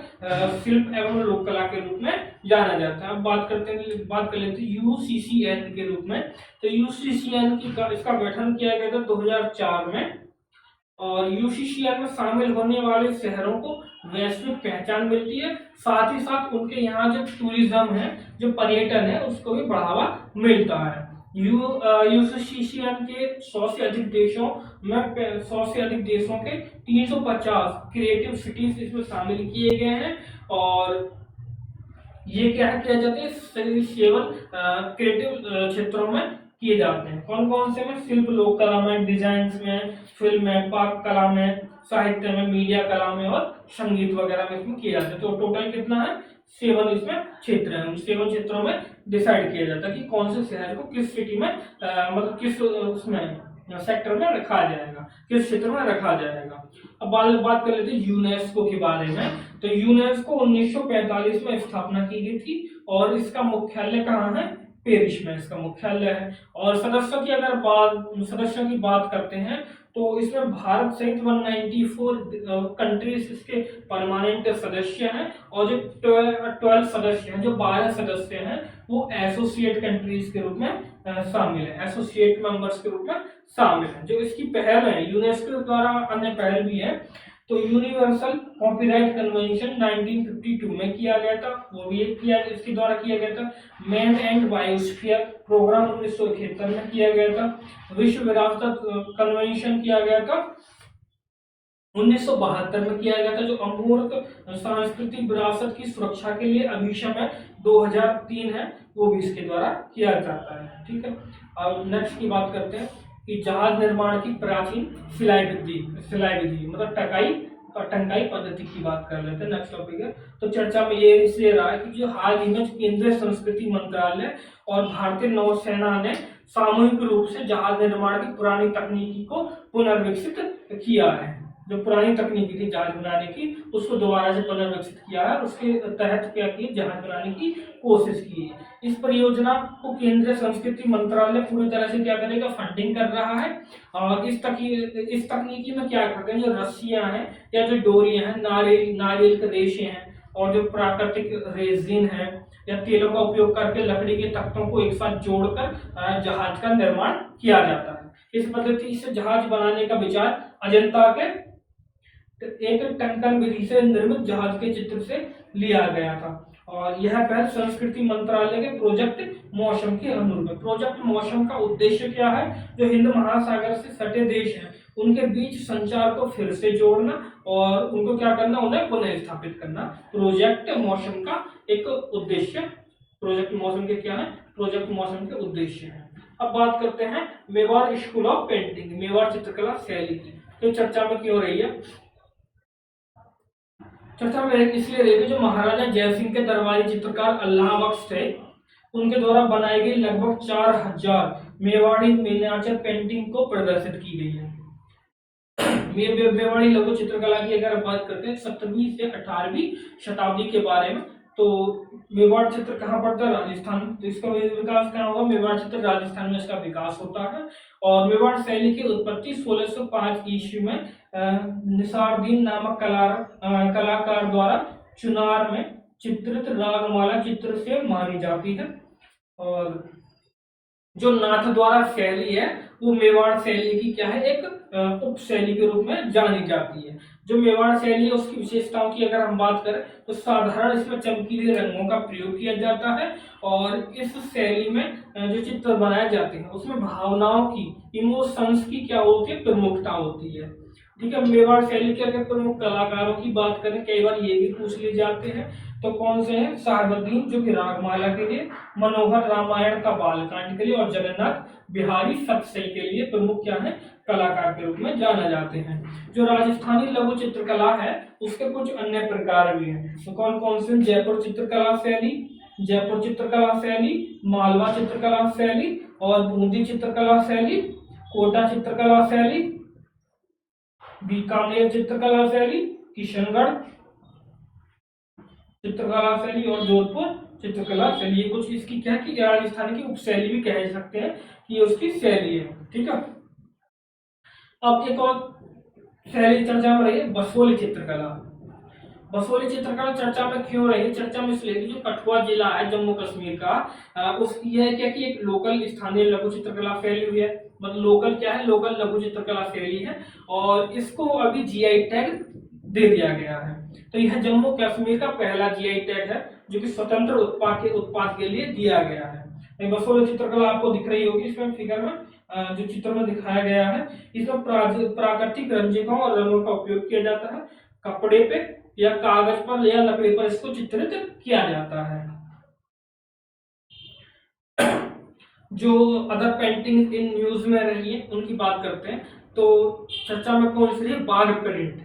शिल्प एवं लोक कला के रूप में जाना जाता है। अब बात कर लेते हैं UCCN के रूप में। तो UCCN इसका गठन किया गया था 2004 में, और UCCN में शामिल होने वाले शहरों को वैश्विक पहचान मिलती है। साथ ही साथ उनके यहाँ जो टूरिज्म है, जो पर्यटन है, उसको भी बढ़ावा मिलता है। UCCN के 100 से अधिक देशों के 350 क्रिएटिव सिटीज इसमें शामिल किए गए हैं। और ये क्या किया जाता है, 7 क्रिएटिव क्षेत्रों में किए जाते हैं। कौन कौन से में, शिल्प लोक कला में, डिजाइन में, फिल्म में, पाक कला में, साहित्य में, मीडिया कला में, और संगीत वगैरह में इसमें किया जाता है। तो टोटल कितना है, 7 इसमें क्षेत्र है। 7 क्षेत्रों में डिसाइड किया जाता है कि कौन से शहर को किस सिटी में मतलब किस उसमें सेक्टर में रखा जाएगा, किस क्षेत्र में रखा जाएगा। अब बात कर लेते हैं यूनेस्को के बारे में। तो यूनेस्को 1945 में स्थापना की गई थी, और इसका मुख्यालय कहाँ है, पेरिस में इसका मुख्यालय है। और सदस्यों की बात करते हैं तो इसमें भारत सहित 194 कंट्रीज इसके परमानेंट सदस्य हैं, और जो 12 सदस्य हैं, जो 12 सदस्य हैं, वो एसोसिएट कंट्रीज के रूप में शामिल है, एसोसिएट मेंबर्स के रूप में शामिल है। जो इसकी पहल है, यूनेस्को द्वारा अन्य पहल भी है। तो यूनिवर्सल कॉपीराइट कन्वेंशन 1952 में किया गया था, वो भी इसके द्वारा किया गया था। लैंड एंड बायोस्फीयर प्रोग्राम 1971 में किया गया था। विश्व विरासत कन्वेंशन किया गया था 1972 में किया गया था, जो अमूर्त सांस्कृतिक विरासत की सुरक्षा के लिए अभिशम है 2003 है, वो भी इसके द्वारा किया जाता है। ठीक है, अब नेक्स्ट की बात करते हैं कि जहाज निर्माण की प्राचीन सिलाई विधि मतलब टंकाई पद्धति की बात कर लेते हैं। नेक्स्ट टॉपिक है। तो चर्चा में ये इसलिए रहा है कि जो हाल ही में केंद्रीय संस्कृति मंत्रालय और भारतीय नौसेना ने सामूहिक रूप से जहाज निर्माण की पुरानी तकनीकी को पुनर्विकसित किया है। जो पुरानी तकनीकी थी जहाज बनाने की, उसको दोबारा से पुनर्विकसित किया है, उसके तहत क्या की, जहाज बनाने की कोशिश की है। इस परियोजना को केंद्रीय संस्कृति मंत्रालय पूरी तरह से क्या करेगा, फंडिंग कर रहा है। और इस तकनीकी में क्या करते हैं, जो रस्सियां हैं या जो डोरियां हैं, नारियल के रेशे हैं, और जो प्राकृतिक रेजिन है या तेलों का उपयोग करके लकड़ी के तख्तों को एक साथ जोड़कर जहाज का निर्माण किया जाता है। इस पद्धति से जहाज बनाने का विचार अजंता के एक टंकन विधि से निर्मित जहाज के चित्र से लिया गया था। और यह पहल संस्कृति मंत्रालय के प्रोजेक्ट मौसम के अनुरूप है। प्रोजेक्ट मौसम का उद्देश्य क्या है, जो हिंद महासागर से सटे देश हैं उनके बीच संचार को फिर से जोड़ना और उनको क्या करना, उन्हें पुनः स्थापित करना। प्रोजेक्ट मौसम का एक उद्देश्य, प्रोजेक्ट मौसम के क्या है, प्रोजेक्ट मौसम के उद्देश्य है। अब बात करते हैं Mewar school of painting, Mewar चित्रकला शैली की। तो चर्चा में क्यों रही है, चर्चा में इसलिए रही जो महाराजा जयसिंह के दरबारी चित्रकार अल्लाह बख्श थे, उनके द्वारा बनाई गई लगभग 4000 मेवाड़ी मिनिएचर पेंटिंग को प्रदर्शित की गई है। मेवाड़ी लघु चित्रकला की अगर हम बात करते हैं 17वीं से 18वीं शताब्दी के बारे में, तो मेवाड़ चित्र कहाँ पड़ता है? राजस्थान। तो इसका विकास कहाँ होगा? मेवाड़ चित्र राजस्थान में इसका विकास होता है। और मेवाड़ शैली की उत्पत्ति 1605 ईस्वी में निसारुद्दीन नामक कलाकार द्वारा चुनार में चित्रित रागमाला चित्र से मानी जाती है। और जो नाथ द्वारा शैली है वो मेवाड़ शैली की क्या है? एक उप शैली के रूप में जानी जाती है। जो मेवाड़ शैली है उसकी विशेषताओं की अगर हम बात करें तो साधारण इसमें चमकीले रंगों का प्रयोग किया जाता है। और इस शैली में जो चित्र बनाए जाते हैं उसमें भावनाओं की, इमोशंस की क्या होती है? प्रमुखता होती है। ठीक है। मेवाड़ शैली के अगर प्रमुख कलाकारों की बात करें, कई बार ये भी पूछ लिए जाते हैं, तो कौन से हैं? साहबुद्दीन जो कि रागमाला के लिए, मनोहर रामायण का बालकांड के लिए, और जगन्नाथ बिहारी सतसई के लिए प्रमुख क्या है? कलाकार के रूप में जाना जाते हैं। जो राजस्थानी लघु चित्रकला है उसके कुछ अन्य प्रकार भी हैं। तो कौन कौन से? जयपुर चित्रकला शैली, जयपुर चित्रकला शैली, मालवा चित्रकला शैली, और बूंदी चित्रकला शैली, कोटा चित्रकला शैली, बीकानेर चित्रकला शैली, किशनगढ़ चित्रकला शैली, और जोधपुर चित्रकला शैली। ये कुछ इसकी क्या है कि राजस्थानी की उपशैली भी कह सकते हैं कि ये उसकी शैली है। ठीक है। अब एक और शैली चर्चा में रही है, बसोली चित्रकला। बसोली चित्रकला चर्चा में क्यों रही है? चर्चा में इसलिए जो कठुआ जिला है जम्मू कश्मीर का, उस यह क्या कि एक लोकल स्थानीय लघु चित्रकला फैली हुई है। मतलब लोकल क्या है? लोकल लघु चित्रकला शैली है, और इसको अभी जीआई टैग दे दिया गया है। तो यह जम्मू कश्मीर का पहला जीआई टैग है जो कि स्वतंत्र उत्पाद के लिए दिया गया है। बसोली चित्रकला आपको दिख रही होगी इसमें फिगर में, जो चित्र में दिखाया गया है। इसमें प्राकृतिक रंजकों और रंगों का उपयोग किया जाता है। कपड़े पे या कागज पर या लकड़ी पर इसको चित्रित किया जाता है। जो अदर पेंटिंग इन न्यूज में रही है उनकी बात करते हैं, तो चर्चा में कौन सी रही? बाघ प्रिंट।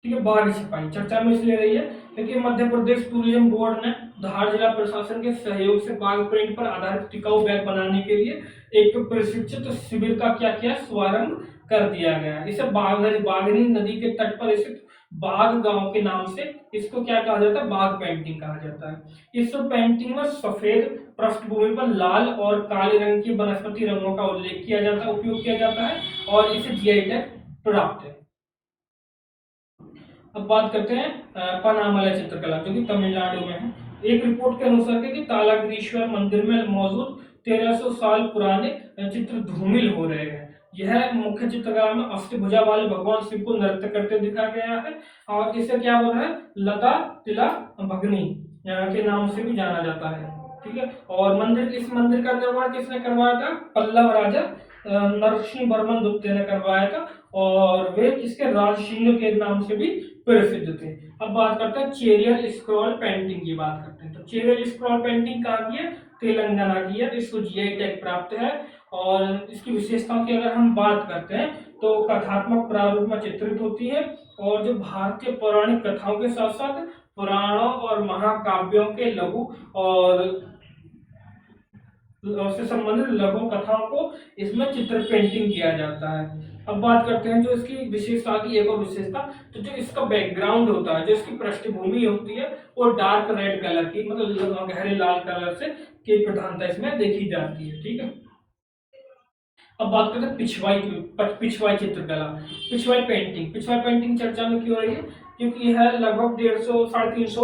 ठीक है। बाघ छपाई चर्चा में इसलिए रही है क्योंकि मध्य प्रदेश टूरिज्म बोर्ड ने धार जिला प्रशासन के सहयोग से बाघ प्रिंट पर आधारित टिकाऊ बैग बनाने के लिए एक प्रशिक्षित शिविर का क्या किया? शुभारंभ कर दिया गया। इसे बाघनी नदी के तट पर स्थित बाघ गांव के नाम से इसको क्या कहा जाता है? बाघ पेंटिंग कहा जाता है। इस पेंटिंग में सफेद पृष्ठभूमि पर लाल और काले रंग की वनस्पति रंगों का उल्लेख किया जाता है, उपयोग किया जाता है, और इसे जीआई टैग प्राप्त है। अब बात करते हैं पनामला चित्रकला जो कि तमिलनाडु में है। एक रिपोर्ट के अनुसार कि तालागिरीश्वर मंदिर में मौजूद 1300 साल पुराने चित्र धूमिल हो रहे हैं। यह मुख्य चित्रकला में अष्टभुजा वाले भगवान शिव को नृत्य करते दिखा गया है, और इसे क्या बोल रहा है? लता तिला भगनी के नाम से भी जाना जाता है। ठीक है। और इस मंदिर का निर्माण किसने करवाया था? पल्लव राजा नरसिंह वर्मन गुप्ते ने करवाया था, और वे किसके? राजसिंह के नाम से भी प्रसिद्ध थे। अब बात करते हैं चेरियल स्क्रॉल पेंटिंग की बात करते हैं। तो चेरियल स्क्रॉल पेंटिंग कहाँ की है? तेलंगाना की है। इसको जीआई टैग प्राप्त है। और इसकी विशेषताओं की अगर हम बात करते हैं तो कथात्मक प्रारूप में चित्रित होती है, और जो भारतीय पौराणिक कथाओं के साथ साथ पुराणों और महाकाव्यों के लघु और उससे संबंधित लघु कथाओं को इसमें चित्र पेंटिंग किया जाता है। अब बात करते हैं जो इसकी विशेषता की एक और विशेषता, तो जो इसका बैकग्राउंड होता है, जो इसकी पृष्ठभूमि होती है वो डार्क रेड कलर की, मतलब गहरे लाल कलर से की प्रधानता इसमें देखी जाती है। ठीक है। अब बात करते हैं पिछवाई चित्रकला, पिछवाई पेंटिंग चर्चा में क्यों रही है? क्योंकि यह लगभग 350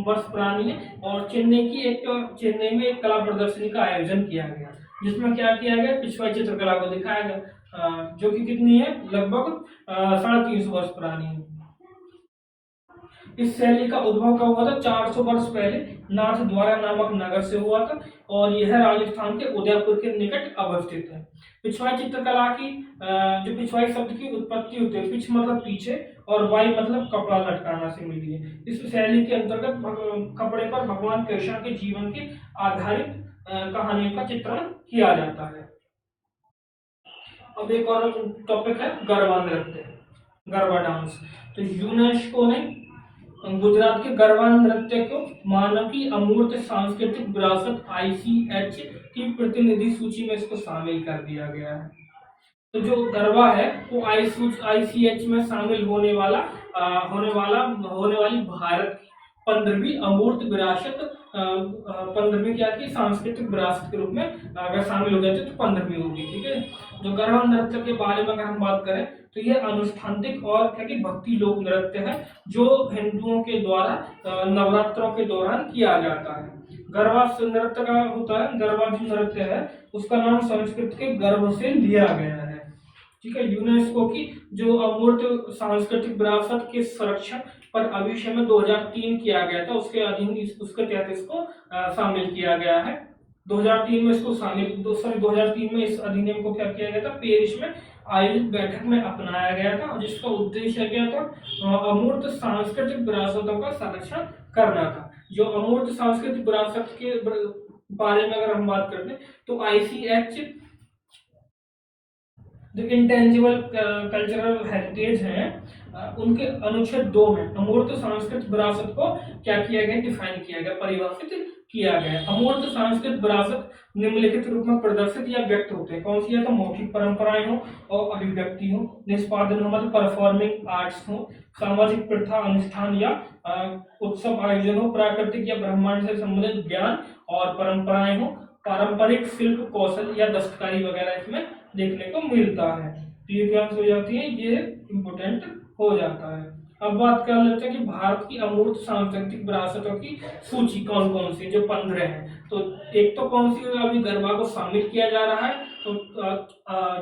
वर्ष पुरानी है, और चेन्नई में एक कला प्रदर्शनी का आयोजन किया गया जिसमें क्या किया गया? पिछवाई चित्रकला को दिखाया गया, जो कि कितनी है? लगभग 350 वर्ष पुरानी है। इस शैली का उद्भव कब हुआ था? 400 वर्ष पहले नाथ द्वारा नामक नगर से हुआ था, और यह राजस्थान के उदयपुर के निकट अवस्थित है। पिछवाई चित्रकला की जो पिछवाई शब्द की उत्पत्ति होती है, पिछ मतलब पीछे और वाई मतलब कपड़ा लटकाना से मिली है। इस शैली के अंतर्गत कपड़े पर भगवान कृष्ण के जीवन के आधारित कहानियों का चित्रण किया जाता है। अब एक और टॉपिक है गरबा नृत्य, गरबा डांस। तो यूनेस्को ने गुजरात के गरबा नृत्य को मानव की अमूर्त सांस्कृतिक विरासत ICH की प्रतिनिधि सूची में इसको शामिल कर दिया गया है। तो जो गरबा है वो ICH में शामिल होने वाली भारत की 15वीं अमूर्त विरासत, 15वीं क्या की सांस्कृतिक विरासत के रूप में अगर शामिल हो जाते तो 15वीं होगी। ठीक है। जो गरबा नृत्य के बारे में अगर हम बात करें तो ये अनुष्ठानिक और क्या कि भक्ति लोक नृत्य है जो हिंदुओं के द्वारा नवरात्रों के दौरान किया जाता है। गरबा नृत्य का होता है, गरबा जो नृत्य है उसका नाम संस्कृत के गर्भ से लिया गया है। ठीक है। यूनेस्को की जो अमूर्त सांस्कृतिक विरासत के संरक्षण पर अभिषेक में 2003 किया गया था, उसके अधीन उसके तहत इसको शामिल किया गया है। 2003 में इसको शामिल 2003 में इस अधिनियम को क्या किया गया था, पेरिस में आयोजित बैठक में अपनाया गया था, जिसका उद्देश्य क्या था, अमूर्त सांस्कृतिक विरासतों का संरक्षण करना था। जो अमूर्त सांस्कृतिक विरासत के बारे में अगर हम बात करते हैं तो ICH जो इंटेंजिबल कल्चरल हेरिटेज है उनके अनुच्छेद 2 में अमूर्त सांस्कृतिक विरासत को क्या किया गया, डिफाइन किया गया, परिभाषित किया गया। अमूर्त सांस्कृतिक विरासत निम्नलिखित रूप में प्रदर्शित या व्यक्त होते हैं। कौन सी है, तो मौखिक परंपराएं हो और अभिव्यक्ति हो, निष्पादन हो मतलब परफॉर्मिंग आर्ट्स हो, सामाजिक प्रथा अनुष्ठान या उत्सव आयोजन हो, प्राकृतिक या ब्रह्मांड से संबंधित ज्ञान और परंपराएं हो, पारंपरिक शिल्प कौशल या दस्तकारी वगैरह इसमें देखने को मिलता है। तो ये क्या हो जाती है, ये इम्पोर्टेंट हो जाता है। अब बात कर लेते हैं कि भारत की अमूर्त सांस्कृतिक विरासतों की सूची कौन कौन सी, जो 15 है। तो एक तो कौन सी अभी गरबा को शामिल किया जा रहा है, तो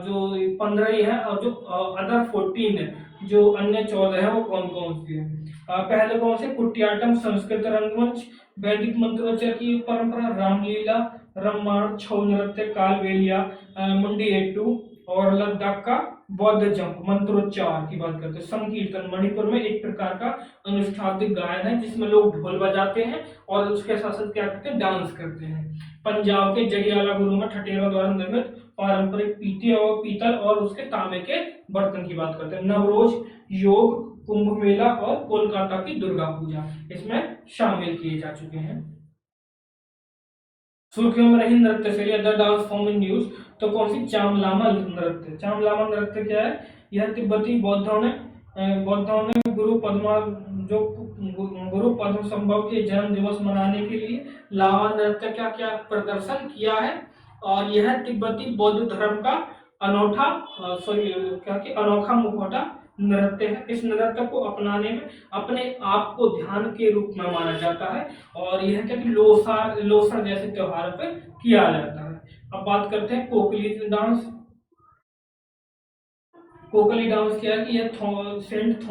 जो 15 ही है, और जो अदर 14 है, जो अन्य 14 है वो कौन कौन सी है। पहले कौन से, कुटियाटम संस्कृत रंगमंच, वैदिक मंत्रोच्चार की परंपरा, रामलीला, रामायण, छऊ नृत्य, कालबेलिया, मुंडिएट्टू और लद्दाख का बौद्ध जंप मंत्रोच्चार की बात करते हैं। संकीर्तन मणिपुर में एक प्रकार का अनुष्ठानिक गायन है जिसमें लोग ढोल बजाते हैं और उसके साथ साथ क्या करते हैं, डांस करते हैं। पंजाब के जगियाला गुरु में ठठेरों द्वारा निर्मित पारंपरिक पीतल और उसके तांबे के बर्तन की बात करते हैं। नवरोज, योग, कुंभ मेला और कोलकाता की दुर्गा पूजा इसमें शामिल किए जा चुके हैं। सुर्खियों में रही नृत्य शैली, other dance form in use, तो कौन सी, चामलामा नृत्य। चामलामा नृत्य क्या है, यह तिब्बती बौद्धों ने गुरु पद्म संभव के जन्म दिवस मनाने के लिए लावा नृत्य का क्या प्रदर्शन किया है, और यह तिब्बती बौद्ध धर्म का अनोखा मुखौटा नृत्य है। इस नृत्य को अपनाने में अपने आप को ध्यान के रूप में माना जाता है और यह क्या कि लोसार जैसे त्योहार पर किया जाता है। अब बात करते हैं कोकली डांस। कोकली डांस क्या है कि यह सेंट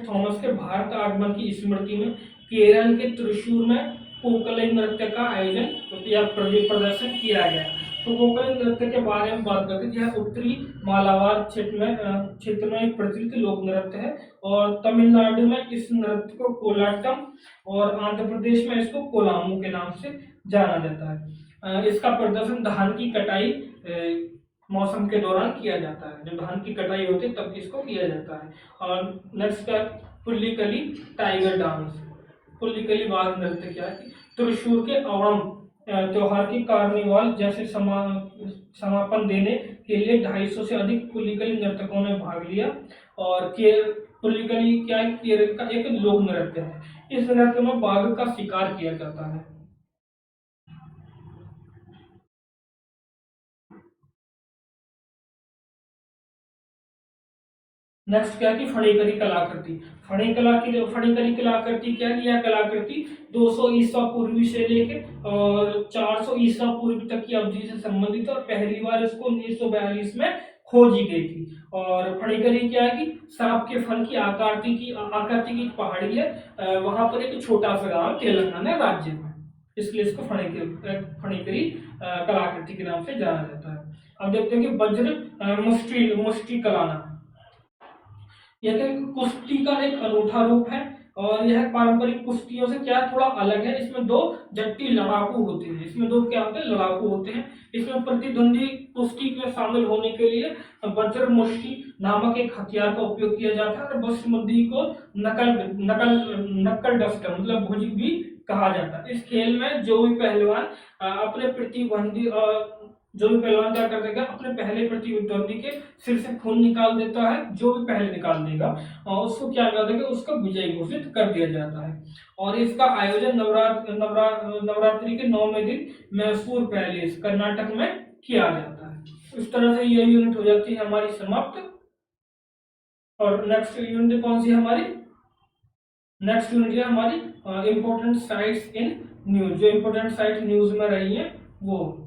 थॉमस के भारत आगमन की स्मृति में केरल के त्रिशूर में कोकली नृत्य का आयोजन या प्रदर्शन किया गया। तो कोकली नृत्य के बारे में बात करते हैं, यह उत्तरी मालाबार क्षेत्र में एक प्रचलित लोक नृत्य है और तमिलनाडु में इस नृत्य को कोलाटम और आंध्र प्रदेश में इसको कोलामू के नाम से जाना जाता है। इसका प्रदर्शन धान की कटाई मौसम के दौरान किया जाता है, जब धान की कटाई होती है तब इसको किया जाता है। और नेक्स्ट का पुल्लिकली टाइगर डांस। पुल्लिकली बाघ नृत्य क्या है, त्रिशूर के ओणम त्योहार की कार्निवाल जैसे समापन देने के लिए 250 से अधिक पुल्लिकली नर्तकों ने भाग लिया। और पुल्लिकली क्या है, केरल का एक लोक नृत्य है। इस नृत्य में बाघ का शिकार किया जाता है। नेक्स्ट क्या की फणीकरी कलाकृति। फणीकरी कलाकृति क्या है, यह कलाकृति 200 ईसा पूर्वी से लेकर और 400 ईसा पूर्व तक की अवधि से संबंधित और पहली बार इसको 1942 में खोजी गई थी। और फणीकरी क्या है कि सांप के फल की आकृति की पहाड़ी है, वहां पर एक छोटा सा गांव तेलंगाना राज्य में, इसलिए इसको फणीकरी कलाकृति के नाम से जाना जाता है। अब देखते हैं कि वज्र मुष्टि कलाना, यह कुश्ती का एक अनूठा रूप है और यह पारंपरिक कुश्तियों से क्या थोड़ा अलग है। इसमें दो जट्टी लड़ाकू होते हैं, इसमें दो क्या होते हैं, लड़ाकू होते हैं। इसमें प्रतिद्वंदी कुश्ती में शामिल होने के लिए वज्र मुष्टि नामक एक हथियार का उपयोग किया जाता है और वज्रमुष्टि को नक्कल डस्टर मतलब भुज भी कहा जाता है। इस खेल में जो भी पहलवान अपने प्रतिद्वंदी जो भी पहलवान क्या कर देगा, अपने पहले प्रतिद्वंदी के सिर से खून निकाल देता है, जो भी पहले निकाल देगा उसको क्या कर देगा, उसका विजयी घोषित कर दिया जाता है। और इसका आयोजन नवरात्रि के 9वें दिन मैसूर पैलेस कर्नाटक में किया जाता है। इस तरह से ये यूनिट हो जाती है हमारी समाप्त। और नेक्स्ट यूनिट कौन सी है हमारी, नेक्स्ट यूनिट है हमारी इंपॉर्टेंट साइट्स इन न्यूज। जो इंपॉर्टेंट साइट न्यूज में रही है वो